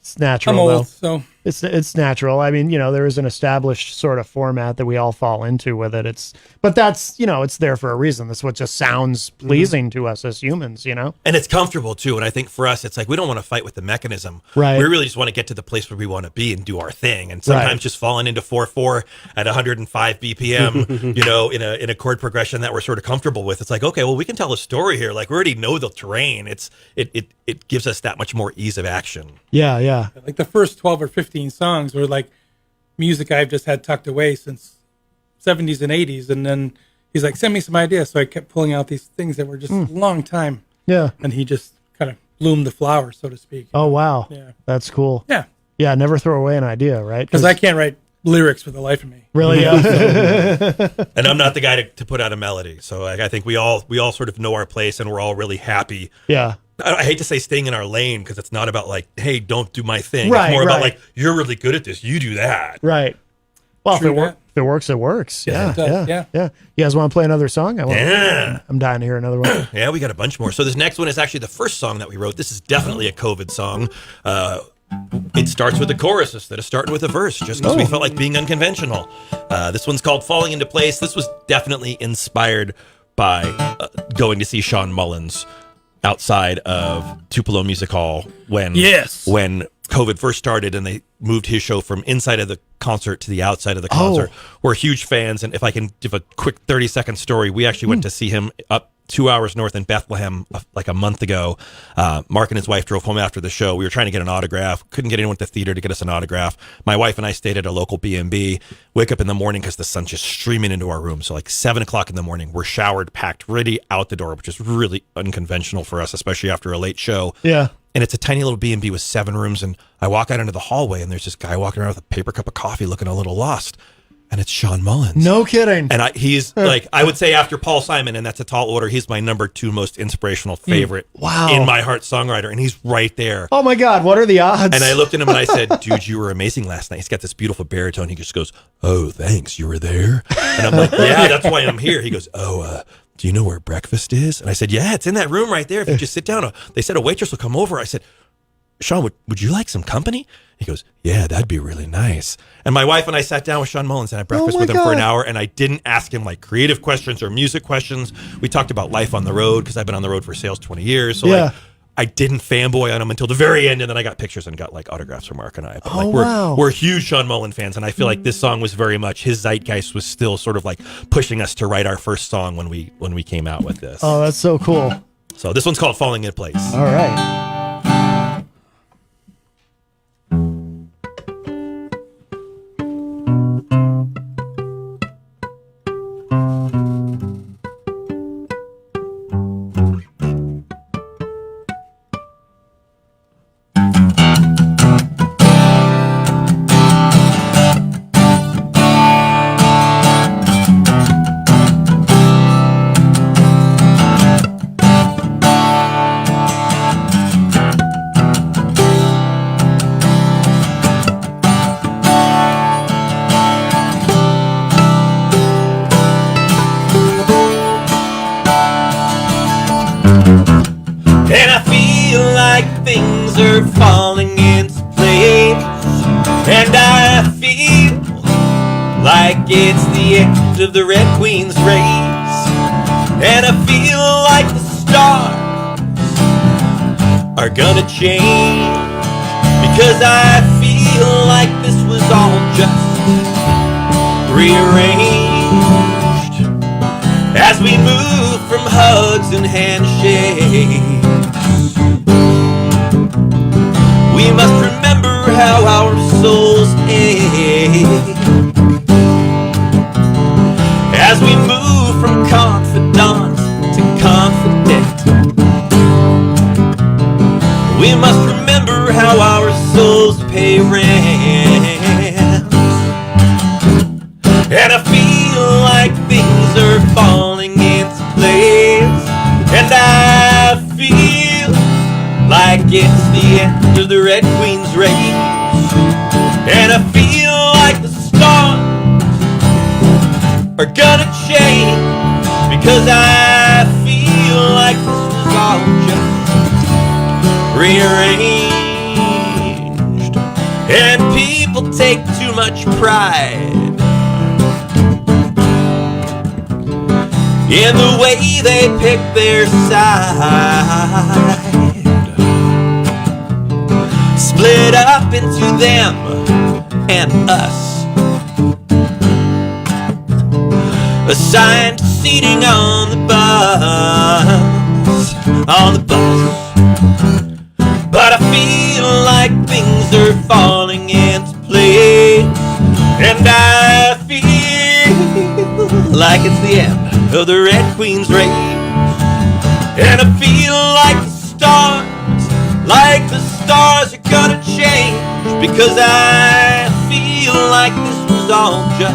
Speaker 1: it's natural.
Speaker 14: I'm old,
Speaker 1: though.
Speaker 14: so
Speaker 1: it's natural. I mean, there is an established sort of format that we all fall into with it. But that's, it's there for a reason. That's what just sounds pleasing to us as humans,
Speaker 12: And it's comfortable too. And I think for us, it's like, we don't want to fight with the mechanism.
Speaker 1: Right.
Speaker 12: We really just want to get to the place where we want to be and do our thing. And sometimes just falling into 4/4 at 105 BPM, in a chord progression that we're sort of comfortable with. It's like, okay, well, we can tell a story here. Like, we already know the terrain. It gives us that much more ease of action.
Speaker 1: Yeah.
Speaker 14: Like the first 12 or 15 songs were like music I've just had tucked away since 70s and 80s, and then he's like, send me some ideas, so I kept pulling out these things that were just a long time, and he just kind of bloomed the flower, so to speak.
Speaker 1: Oh wow. That's cool. Yeah, never throw away an idea, right?
Speaker 14: Because I can't write lyrics for the life of me.
Speaker 1: Really?
Speaker 12: And I'm not the guy to put out a melody, so I think we all sort of know our place, and we're all really happy. I hate to say staying in our lane, because it's not about like, hey, don't do my thing.
Speaker 1: Right,
Speaker 12: it's more about like, you're really good at this, you do that.
Speaker 1: Right. Well, if it works, it works.
Speaker 14: Yeah, it does.
Speaker 1: Yeah. You guys want to play another song? I'm dying to hear another one.
Speaker 12: Yeah, we got a bunch more. So this next one is actually the first song that we wrote. This is definitely a COVID song. it starts with a chorus instead of starting with a verse, just because we felt like being unconventional. This one's called Falling Into Place. This was definitely inspired by going to see Sean Mullins outside of Tupelo Music Hall when COVID first started and they moved his show from inside of the concert to the outside of the concert. We're huge fans, and if I can give a quick 30-second story, we actually went to see him up 2 hours north in Bethlehem like a month ago. Mark and his wife drove home after the show. We were trying to get an autograph. Couldn't get anyone at the theater to get us an autograph. My wife and I stayed at a local B&B. Wake up in the morning because the sun's just streaming into our room. So like 7 o'clock in the morning, we're showered, packed, ready out the door, which is really unconventional for us, especially after a late show.
Speaker 1: Yeah.
Speaker 12: And it's a tiny little B&B with 7 rooms. And I walk out into the hallway and there's this guy walking around with a paper cup of coffee looking a little lost. And it's Sean Mullins.
Speaker 1: No kidding.
Speaker 12: And he's like, I would say after Paul Simon, and that's a tall order, he's my number 2 most inspirational favorite in my heart songwriter. And he's right there.
Speaker 1: Oh my God, what are the odds?
Speaker 12: And I looked at him and I said, dude, you were amazing last night. He's got this beautiful baritone. He just goes, oh, thanks, you were there? And I'm like, yeah, that's why I'm here. He goes, do you know where breakfast is? And I said, yeah, it's in that room right there. If you just sit down, they said a waitress will come over. I said, Sean, would you like some company? He goes, yeah, that'd be really nice. And my wife and I sat down with Sean Mullins and had breakfast with him for an hour, and I didn't ask him like creative questions or music questions. We talked about life on the road because I've been on the road for sales 20 years. So like, I didn't fanboy on him until the very end, and then I got pictures and got like autographs from Mark and I. But we're huge Sean Mullins fans, and I feel like this song was very much his zeitgeist was still sort of like pushing us to write our first song when we came out with this.
Speaker 1: Oh, that's so cool.
Speaker 12: So this one's called Falling Into Place.
Speaker 1: All right.
Speaker 5: And I feel like things are falling into place. And I feel like it's the end of the Red Queen's race. And I feel like the stars are gonna change, because I feel like this was all just rearranged. As we move from hugs and handshakes, we must remember how our souls ache. As we move from confidant to confident, we must remember how our souls pay rent. And I feel like things are falling into place. And I feel like it's the end of the Red Queen's race. And I feel like the stars are gonna change, because I feel like this was all just rearranged. And people take too much pride in the way they pick their side, split up into them and us, assigned seating on the bus, But I feel like things are falling into place, and I feel like it's the end of the Red Queen's race. And I feel like the stars are gonna change, because I feel like this was all just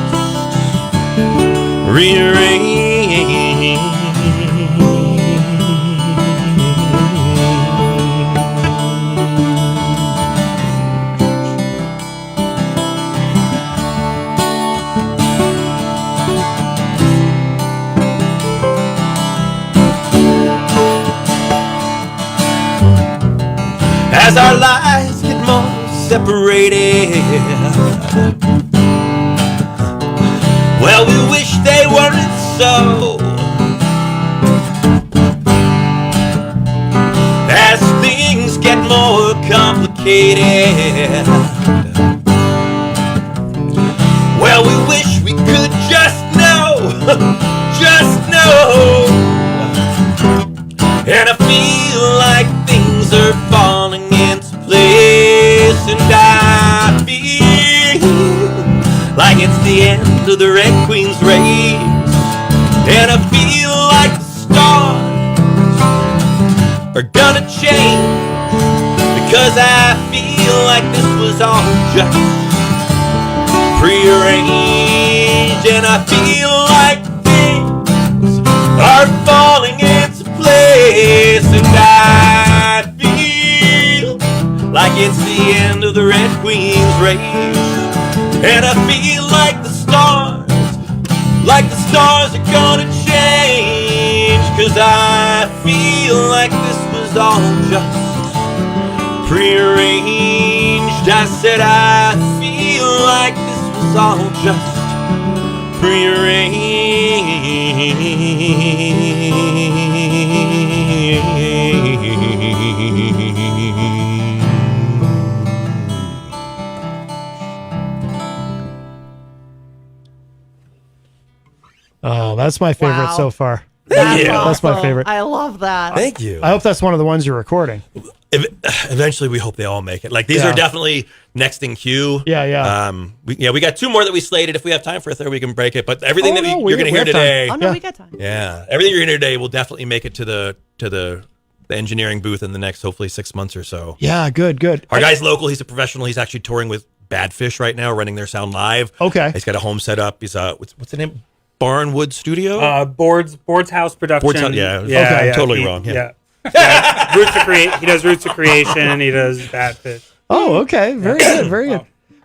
Speaker 5: rearranged. As our lives get more separated. Well, we wish they weren't so. As things get more complicated, well, we wish we could just know, just know. And I feel like things are falling into place, and I feel like it's the end of the Red Queen's race, and I feel like the stars are gonna change, because I feel like this was all just prearranged, and I feel like things are falling into place, and I feel like it's the end of the Red Queen's race, and I feel like the stars are gonna change, 'cause I feel like this was all just prearranged. I said I feel like this was all just
Speaker 1: Oh, that's my favorite
Speaker 2: Wow.
Speaker 1: so far.
Speaker 2: That's
Speaker 1: That's my
Speaker 2: awesome.
Speaker 1: favorite.
Speaker 2: I love that.
Speaker 12: Thank you.
Speaker 1: I hope that's one of the ones you're recording.
Speaker 12: Eventually, we hope they all make it. Like, these
Speaker 1: Yeah.
Speaker 12: are definitely next in queue.
Speaker 1: Yeah.
Speaker 12: We got two more that we slated. If we have time for a third, we can break it. But everything
Speaker 1: Oh,
Speaker 12: that
Speaker 1: no,
Speaker 12: you're going to
Speaker 1: we
Speaker 12: hear
Speaker 1: have time.
Speaker 12: today,
Speaker 2: Oh, no, we got time.
Speaker 12: yeah, everything you're going to hear today will definitely make it to the engineering booth in the next, hopefully, 6 months or so.
Speaker 1: Yeah, good.
Speaker 12: Our guy's local. He's a professional. He's actually touring with Badfish right now, running their sound live.
Speaker 1: Okay.
Speaker 12: He's got a home set up. He's what's the name? Barnwood Studio.
Speaker 13: Board's House Production.
Speaker 12: Board's House, yeah.
Speaker 1: Okay.
Speaker 12: Totally wrong. Yeah.
Speaker 13: Roots to create. He does Roots to Creation. He does Badfish.
Speaker 1: Oh, okay. Very good. Very good.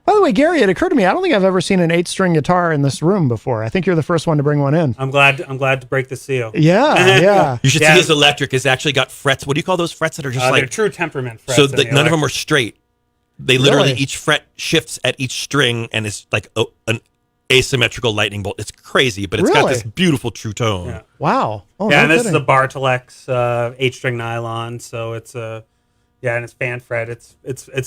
Speaker 1: By the way, Gary, it occurred to me, I don't think I've ever seen an 8-string guitar in this room before. I think you're the first one to bring one in.
Speaker 13: I'm glad to break the seal.
Speaker 1: Yeah, yeah.
Speaker 12: You should see his electric. It's actually got frets. What do you call those frets that are just
Speaker 13: they're
Speaker 12: like
Speaker 13: true temperament frets.
Speaker 12: So
Speaker 13: in the
Speaker 12: none of them are straight. They literally
Speaker 1: Really?
Speaker 12: each fret shifts at each string, and it's like an asymmetrical lightning bolt. It's crazy, but it's got
Speaker 1: Really?
Speaker 12: this beautiful true tone.
Speaker 13: Yeah.
Speaker 1: Wow. Oh,
Speaker 13: Yeah,
Speaker 1: no
Speaker 13: and this
Speaker 1: kidding.
Speaker 13: is a Bartolex 8-string nylon, so it's a and it's fan fret. It's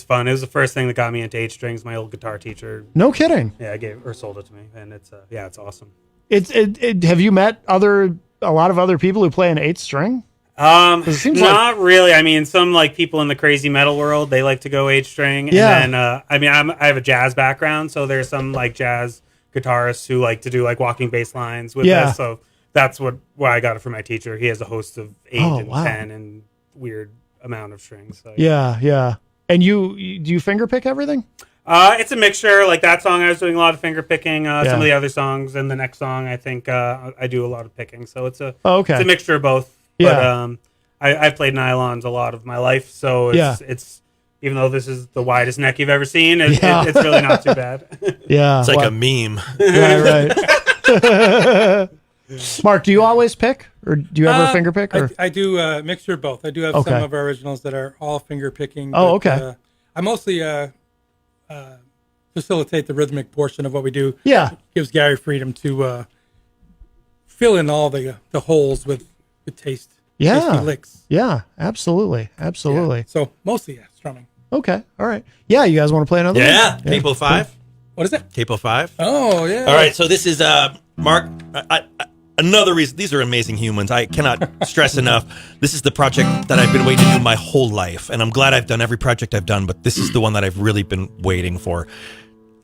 Speaker 13: fun. It was the first thing that got me into 8 strings. My old guitar teacher.
Speaker 1: No kidding.
Speaker 13: Yeah, sold it to me, and it's it's awesome.
Speaker 1: Have you met a lot of other people who play an 8-string?
Speaker 13: It
Speaker 1: seems
Speaker 13: not really. I mean, some like people in the crazy metal world, they like to go 8-string.
Speaker 1: Yeah.
Speaker 13: And then, I have a jazz background, so there's some like jazz guitarists who like to do like walking bass lines with
Speaker 1: Yeah.
Speaker 13: this. So that's why I got it from my teacher. He has a host of 8
Speaker 1: Oh,
Speaker 13: and
Speaker 1: wow.
Speaker 13: 10 and weird amount of strings. So,
Speaker 1: Yeah. And do you finger pick everything?
Speaker 13: it's a mixture. Like that song, I was doing a lot of finger picking. Some
Speaker 1: Yeah.
Speaker 13: of the other songs, and the next song, I think I do a lot of picking. So it's a
Speaker 1: Okay.
Speaker 13: it's a mixture of both.
Speaker 1: Yeah.
Speaker 13: But I've played nylons a lot of my life, so it's even though this is the widest neck you've ever seen, it's really not too bad.
Speaker 1: Yeah.
Speaker 12: It's like a meme.
Speaker 1: Right. Mark, do you always pick, or do you ever finger pick? Or?
Speaker 14: I do a mixture of both. I do have
Speaker 1: Okay.
Speaker 14: some of our originals that are all finger picking.
Speaker 1: Oh,
Speaker 14: but,
Speaker 1: okay.
Speaker 14: I mostly facilitate the rhythmic portion of what we do.
Speaker 1: Yeah.
Speaker 14: It gives Gary freedom to fill in all the holes with taste.
Speaker 1: Yeah.
Speaker 14: Tasty licks.
Speaker 1: Yeah, absolutely.
Speaker 14: Yeah. So mostly, strumming.
Speaker 1: Okay. All right. Yeah, you guys want to play another
Speaker 12: Yeah.
Speaker 1: one?
Speaker 12: Capo 5.
Speaker 14: What is it?
Speaker 12: Capo 5.
Speaker 14: Oh, yeah.
Speaker 12: All right. So this is Mark. Another reason. These are amazing humans. I cannot stress enough. This is the project that I've been waiting to do my whole life, and I'm glad I've done every project I've done. But this is the one that I've really been waiting for.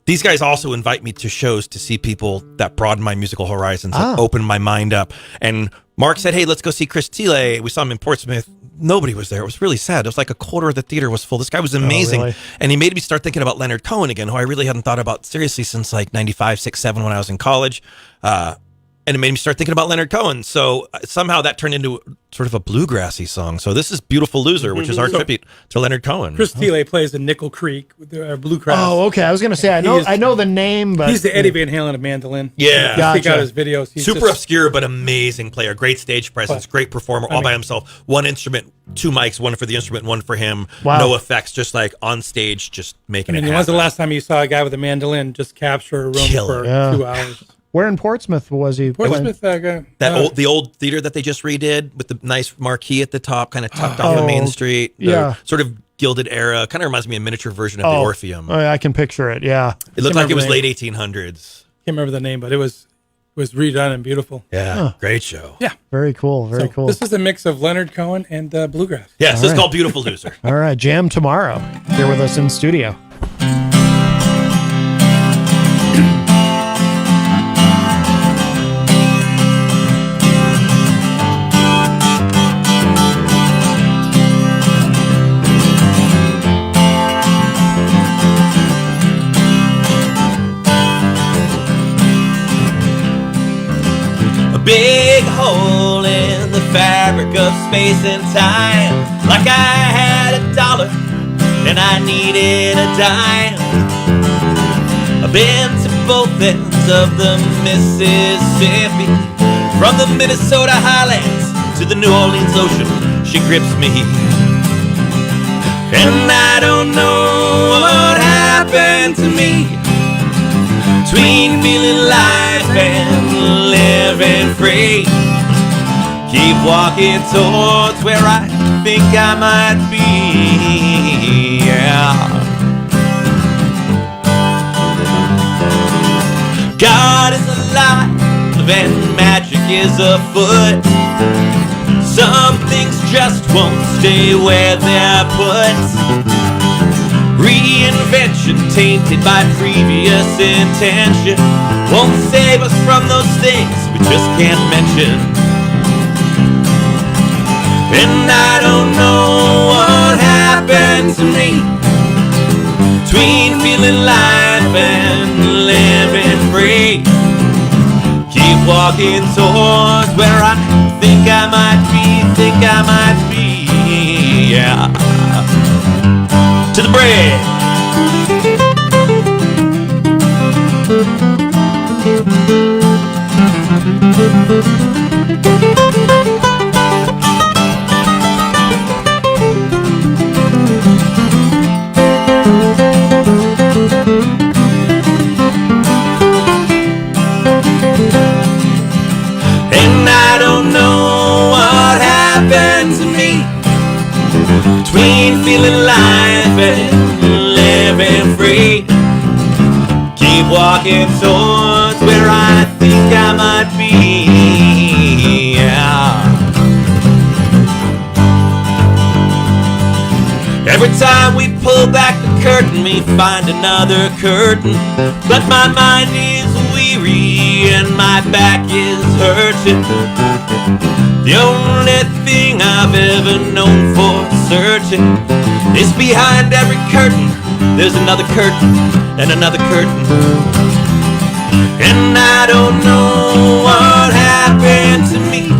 Speaker 12: These guys also invite me to shows to see people that broaden my musical horizons, that open my mind up. And Mark said, "Hey, let's go see Chris Thiele." We saw him in Portsmouth. Nobody was there. It was really sad. It was like a quarter of the theater was full. This guy was amazing.
Speaker 1: really?
Speaker 12: And he made me start thinking about Leonard Cohen again, who I really hadn't thought about seriously since like 95, 6, 7 when I was in college. and it made me start thinking about Leonard Cohen. So somehow that turned into sort of a bluegrassy song. So this is Beautiful Loser, which is our tribute to Leonard Cohen.
Speaker 14: Chris Thiele plays in Nickel Creek with the bluegrass.
Speaker 1: Oh, okay. I was going to say, I know the name, but
Speaker 14: he's the Eddie Van Halen of mandolin.
Speaker 12: Yeah.
Speaker 14: Check out his videos. He's
Speaker 12: super obscure, but amazing player. Great stage presence, great performer, all by himself. One instrument, 2 mics, one for the instrument, one for him.
Speaker 1: Wow.
Speaker 12: No effects, just like on stage, just making it happen.
Speaker 14: When's the last time you saw a guy with a mandolin just capture a room for 2 hours?
Speaker 1: Where in Portsmouth was he?
Speaker 14: Portsmouth,
Speaker 12: the old theater that they just redid with the nice marquee at the top, kind of tucked off of Main Street. The sort of Gilded era, kind of reminds me of a miniature version of the Orpheum.
Speaker 1: Oh, I can picture it. Yeah,
Speaker 12: it looked like it was late 1800s.
Speaker 14: Can't remember the name, but it was redone and beautiful.
Speaker 12: Yeah, great show.
Speaker 14: Yeah,
Speaker 1: very cool. Very cool.
Speaker 14: This is a mix of Leonard Cohen and bluegrass.
Speaker 12: Yes, this is called Beautiful Loser.
Speaker 1: All right, jam tomorrow here with us in studio.
Speaker 5: Big hole in the fabric of space and time, like I had $1 and I needed a dime. I've been to both ends of the Mississippi, from the Minnesota highlands to the New Orleans ocean. She grips me, and I don't know what happened to me between feeling life and living free. Keep walking towards where I think I might be. Yeah. God is alive and magic is afoot. Some things just won't stay where they're put. Reinvention tainted by previous intention won't save us from those things we just can't mention. And I don't know what happened to me between feeling life and living free. Keep walking towards where I think I might be, yeah. To the bread. And I don't know what happened to me between feeling life and living free. Keep walking towards where I think I might be, yeah. Every time we pull back the curtain, we find another curtain. But my mind is weary and my back is hurting. The only thing I've ever known for certain is behind every curtain there's another curtain and another curtain. And I don't know what happened to me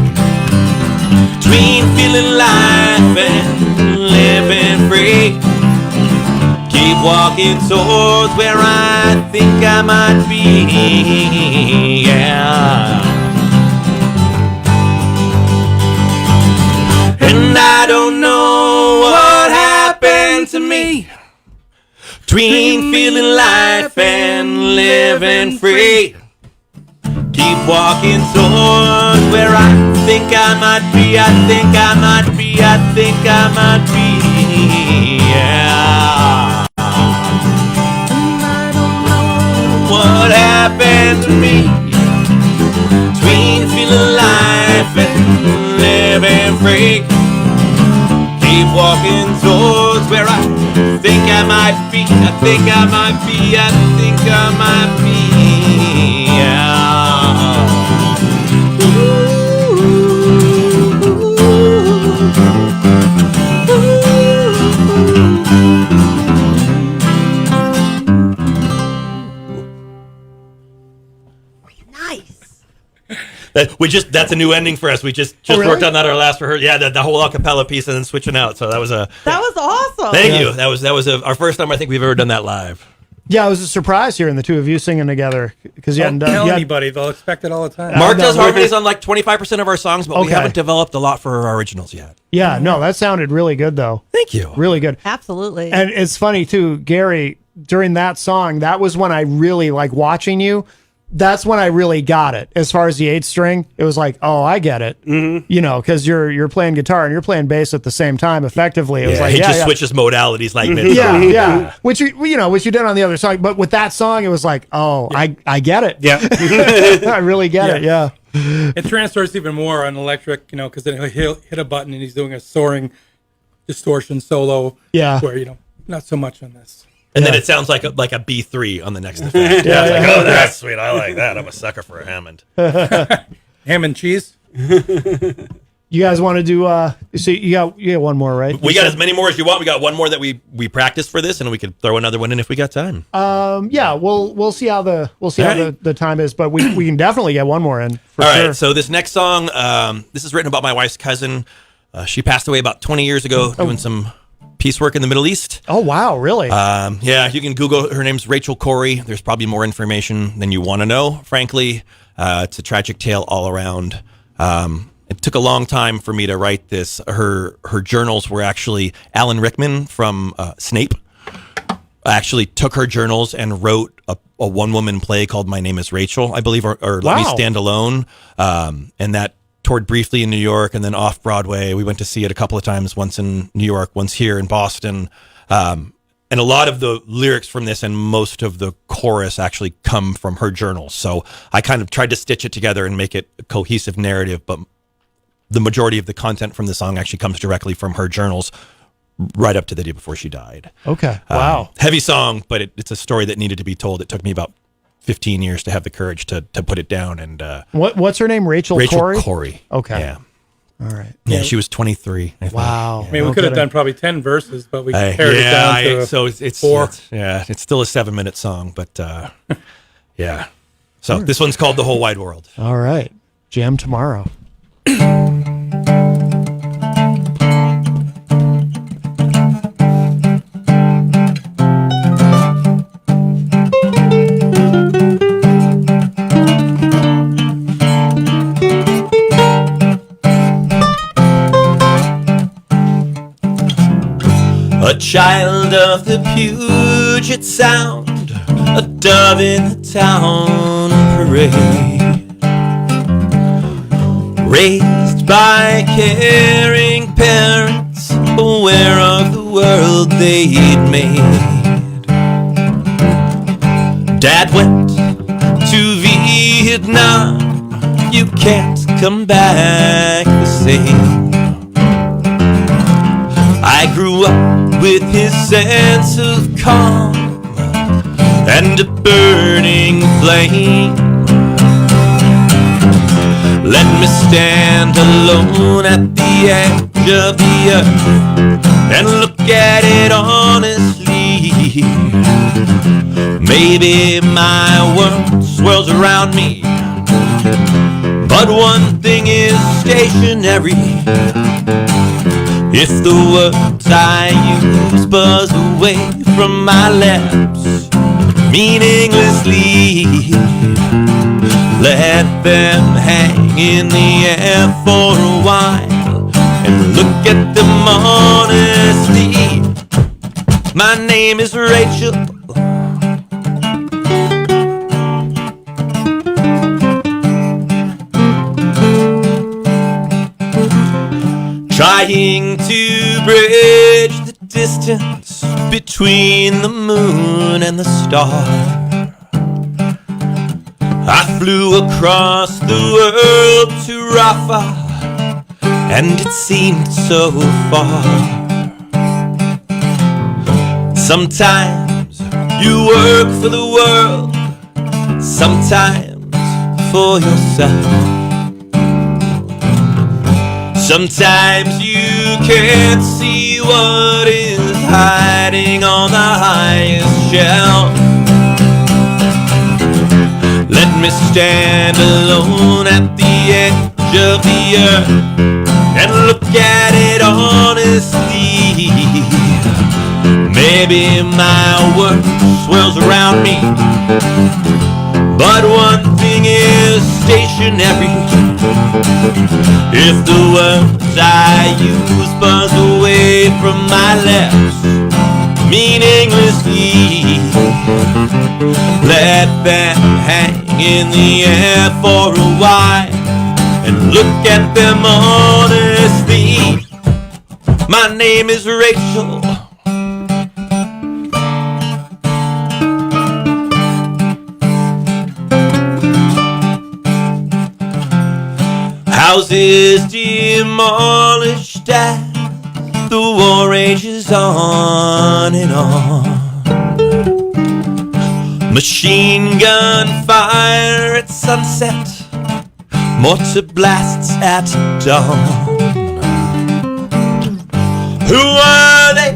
Speaker 5: between feeling life and living free. Keep walking towards where I think I might be, yeah. And I don't know what happened to me between feeling life and living free. Keep walking towards where I think I might be, I think I might be, I think I might be, yeah. And I don't know what happened to me between feeling life and living free. Keep walking towards where I think I might be, I think I might be, I think I might be, yeah.
Speaker 2: Nice.
Speaker 12: That's a new ending for us. We just
Speaker 1: really?
Speaker 12: worked on that our last rehearsal. Yeah, the whole acapella piece and then switching out. So that was
Speaker 2: awesome.
Speaker 12: Thank you. That was our first time I think we've ever done that live.
Speaker 1: Yeah, it was a surprise hearing the two of you singing together because you hadn't done.
Speaker 14: Tell anybody, they'll expect it all the time.
Speaker 12: Mark does harmonies on like 25% of our songs, but we haven't developed a lot for our originals yet.
Speaker 1: Yeah, no, that sounded really good though.
Speaker 12: Thank you.
Speaker 1: Really good.
Speaker 2: Absolutely.
Speaker 1: And it's funny too, Gary. During that song, that was when I really like watching you. That's when I really got it. As far as the 8th string, it was like, oh, I get it. Mm-hmm. You know, because you're playing guitar and you're playing bass at the same time. Effectively, it was like
Speaker 12: he just switches modalities like mid.
Speaker 1: Yeah. Which you did on the other song, but with that song, it was like, oh, I get it.
Speaker 13: Yeah,
Speaker 1: I really get it. Yeah.
Speaker 14: It transfers even more on electric, because then he'll hit a button and he's doing a soaring distortion solo.
Speaker 1: Yeah.
Speaker 14: Where not so much on this.
Speaker 12: And then it sounds like a B3 on the next effect. Oh, that's sweet. I like that. I'm a sucker for a Hammond.
Speaker 14: Ham and cheese.
Speaker 1: You guys want to do? So you got one more, right?
Speaker 12: We got as many more as you want. We got one more that we practiced for this, and we could throw another one in if we got time.
Speaker 1: Yeah, we'll see how the time is, but we can definitely get one more in. For
Speaker 12: All
Speaker 1: sure.
Speaker 12: right. So this next song, this is written about my wife's cousin. She passed away about 20 years ago doing some piecework in the Middle East.
Speaker 1: Oh wow, really?
Speaker 12: Yeah, you can Google. Her name's Rachel Corey. There's probably more information than you want to know. Frankly, it's a tragic tale all around. It took a long time for me to write this. Her journals were actually Alan Rickman from Snape. Actually took her journals and wrote a one-woman play called My Name is Rachel, I believe, or Let Me Stand Alone. And that toured briefly in New York and then off Broadway. We went to see it a couple of times, once in New York, once here in Boston. And a lot of the lyrics from this and most of the chorus actually come from her journals. So I kind of tried to stitch it together and make it a cohesive narrative, but the majority of the content from the song actually comes directly from her journals right up to the day before she died.
Speaker 1: Okay. Wow.
Speaker 12: Heavy song, but it's a story that needed to be told. It took me about 15 years to have the courage to put it down. And
Speaker 1: what's her name? Rachel Corey?
Speaker 12: Corey.
Speaker 1: Okay.
Speaker 12: Yeah.
Speaker 1: All right.
Speaker 12: Yeah, she was 23. I think.
Speaker 1: Wow.
Speaker 14: I mean, we could have done probably 10 verses, but we pared it down to
Speaker 12: so it's
Speaker 14: 4.
Speaker 12: It's still a 7-minute song, but yeah. So this one's called The Whole Wide World.
Speaker 1: All right. Jam tomorrow.
Speaker 5: A child of the Puget Sound, a dove in the town parade, raised by caring parents, aware of the world they'd made. Dad went to Vietnam, you can't come back the same. I grew up with his sense of calm and a burning flame. Let me stand alone at the edge of the earth and look at it honestly. Maybe my world swirls around me, but one thing is stationary. If the words I use buzz away from my lips meaninglessly, let them hang in the air for a while and look at them honestly. My name is Rachel. Trying to bridge the distance between the moon and the star. I flew across the world to Rafah, and it seemed so far. Sometimes you work for the world, sometimes for yourself. Sometimes you can't see what is hiding on the highest shelf. Let me stand alone at the edge of the earth and look at it honestly. Maybe my world swirls around me, but one thing is stationary. If the words I use buzz away from my lips meaninglessly, let them hang in the air for a while and look at them honestly. My name is Rachel. Houses demolished as the war rages on and on. Machine gun fire at sunset, mortar blasts at dawn. Who are they?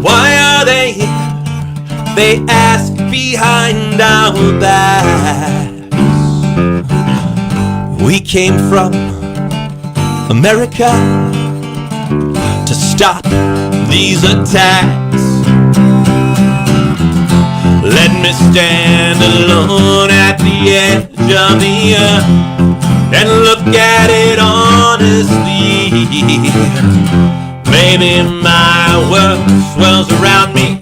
Speaker 5: Why are they here? They ask behind our backs. We came from America to stop these attacks. Let me stand alone at the edge of the earth and look at it honestly. Maybe my world swells around me,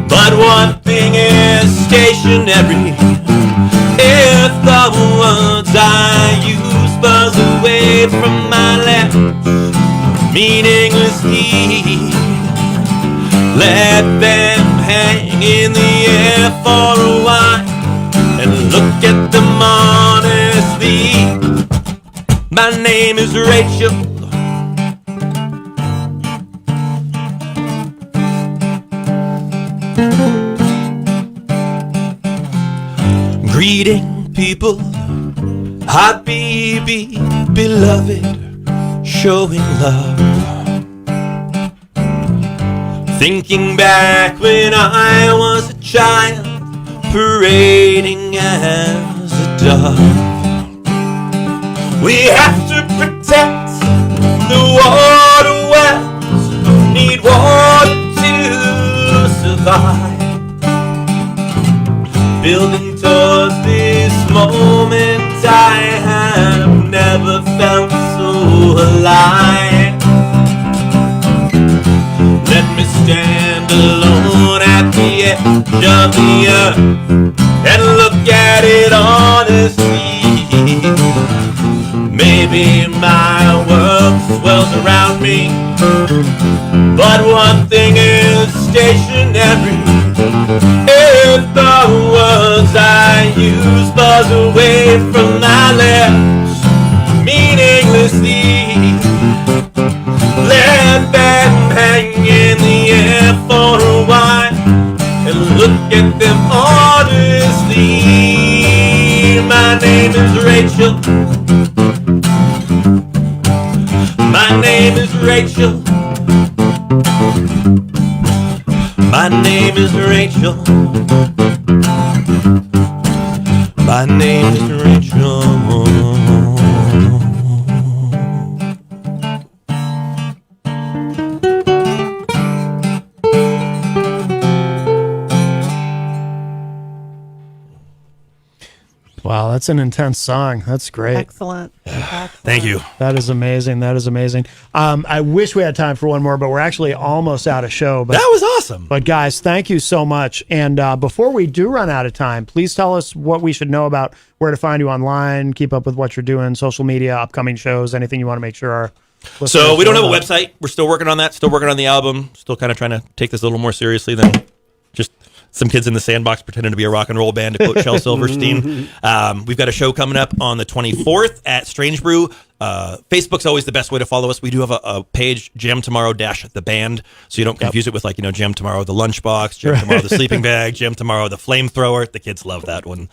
Speaker 5: but one thing is stationary. If the words I use buzz away from my lips meaninglessly, let them hang in the air for a while and look at them honestly. My name is Rachel. Greeting people, happy, beloved, showing love. Thinking back when I was a child, parading as a dove. We have to protect the water wells, need water to survive. Building towards this moment, I have never felt so alive. Let me stand alone at the edge of the earth and look at it honestly. Maybe my world swells around me, but one thing is stationary. If the words I use buzz away from my lips meaninglessly, let them hang in the air for a while and look at them honestly. My name is Rachel. My name is Rachel. My name is Rachel. My name is Rachel.
Speaker 1: Wow, that's an intense song. That's great.
Speaker 2: Excellent.
Speaker 12: Thank you.
Speaker 1: That is amazing. That is amazing. I wish we had time for one more, but we're actually almost out of show. But
Speaker 12: that was awesome.
Speaker 1: But guys, thank you so much. And before we do run out of time, please tell us what we should know about where to find you online, keep up with what you're doing, social media, upcoming shows, anything you want to make sure our listeners
Speaker 12: So we don't have a
Speaker 1: know about.
Speaker 12: website. We're still working on that. Still working on the album. Still kind of trying to take this a little more seriously than just some kids in the sandbox pretending to be a rock and roll band, to quote Shel Silverstein. We've got a show coming up on the 24th at Strange Brew. Facebook's always the best way to follow us. We do have a page, Jam Tomorrow the band, so you don't confuse it with Jam Tomorrow the lunchbox, Jam Tomorrow the sleeping bag, Jam Tomorrow the flamethrower. The kids love that one.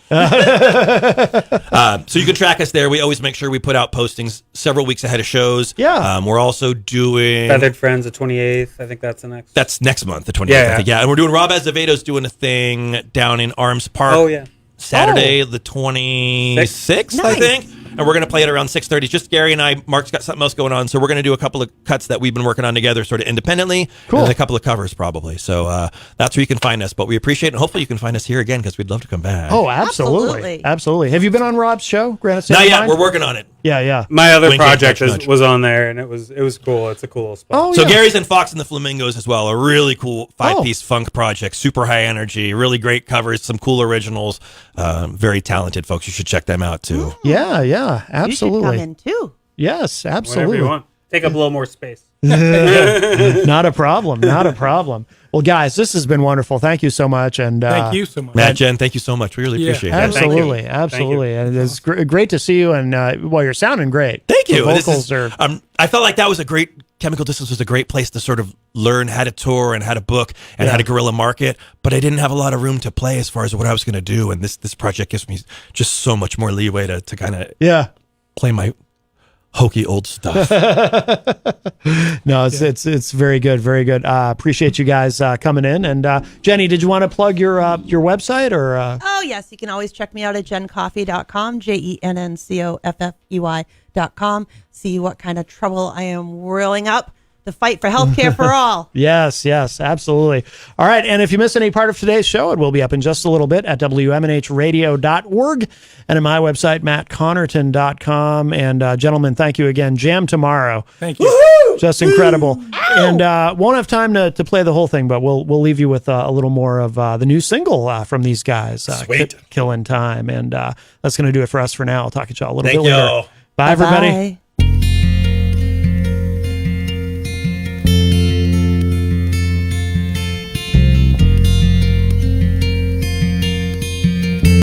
Speaker 12: So you can track us there. We always make sure we put out postings several weeks ahead of shows.
Speaker 1: Yeah.
Speaker 12: We're also doing
Speaker 13: Feathered Friends the 28th. I think that's the next.
Speaker 12: That's next month, the 28th.
Speaker 13: Yeah,
Speaker 12: I think. Yeah, and we're doing Rob Azevedo's doing a thing down in Arms Park.
Speaker 13: Oh, yeah.
Speaker 12: Saturday the 26th, I think. And we're going to play it around 6:30. Just Gary and I. Mark's got something else going on, so we're going to do a couple of cuts that we've been working on together sort of independently.
Speaker 1: Cool.
Speaker 12: And a couple of covers probably. So that's where you can find us. But we appreciate it. And hopefully you can find us here again because we'd love to come back.
Speaker 1: Oh, absolutely. Absolutely. Have you been on Rob's show, Granite State?
Speaker 12: Not yet. We're working on it.
Speaker 1: Yeah.
Speaker 13: My other
Speaker 12: Wink,
Speaker 13: project
Speaker 12: wink, nudge,
Speaker 13: was on there, and it was cool. It's a cool spot.
Speaker 1: Oh,
Speaker 12: So
Speaker 1: yeah.
Speaker 12: Gary's in Fox and the Flamingos as well. A really cool 5-piece funk project. Super high energy. Really great covers. Some cool originals. Very talented folks. You should check them out too.
Speaker 1: Yeah. Absolutely.
Speaker 2: You should come in too.
Speaker 1: Yes, absolutely.
Speaker 13: Whatever you want. Take up a little more space.
Speaker 1: Not a problem. Not a problem. Well, guys, this has been wonderful. Thank you so much. And
Speaker 14: Thank you so much.
Speaker 12: Matt, Jen, thank you so much. We really appreciate it.
Speaker 1: Absolutely.
Speaker 13: Thank you.
Speaker 1: Absolutely. And it's great to see you. And well, you're sounding great.
Speaker 12: Thank you.
Speaker 1: The
Speaker 12: This
Speaker 1: vocals
Speaker 12: is-
Speaker 1: are.
Speaker 12: I felt like that was a great Chemical Distance was a great place to sort of learn how to tour and how to book and how to guerrilla market, but I didn't have a lot of room to play as far as what I was going to do. And this project gives me just so much more leeway to kind of play my hokey old stuff.
Speaker 1: No, it's very good, very good. Appreciate you guys coming in. And Jenny, did you want to plug your website or?
Speaker 2: Oh, yes. You can always check me out at jenncoffey.com, JENNCOFFEY.com. See what kind of trouble I am whirling up to fight for healthcare for all.
Speaker 1: Yes, absolutely. All right. And if you miss any part of today's show, it will be up in just a little bit at WMNHradio.org and at my website, mattconnarton.com. And gentlemen, thank you again. Jam tomorrow.
Speaker 14: Thank you.
Speaker 1: Woo-hoo! Just incredible. And won't have time to play the whole thing, but we'll leave you with a little more of the new single from these guys,
Speaker 12: Sweet.
Speaker 1: Killin Time. And that's going to do it for us for now. I'll talk to y'all a little
Speaker 12: Thank
Speaker 1: bit later.
Speaker 12: y'all.
Speaker 1: Bye, everybody.
Speaker 2: Bye.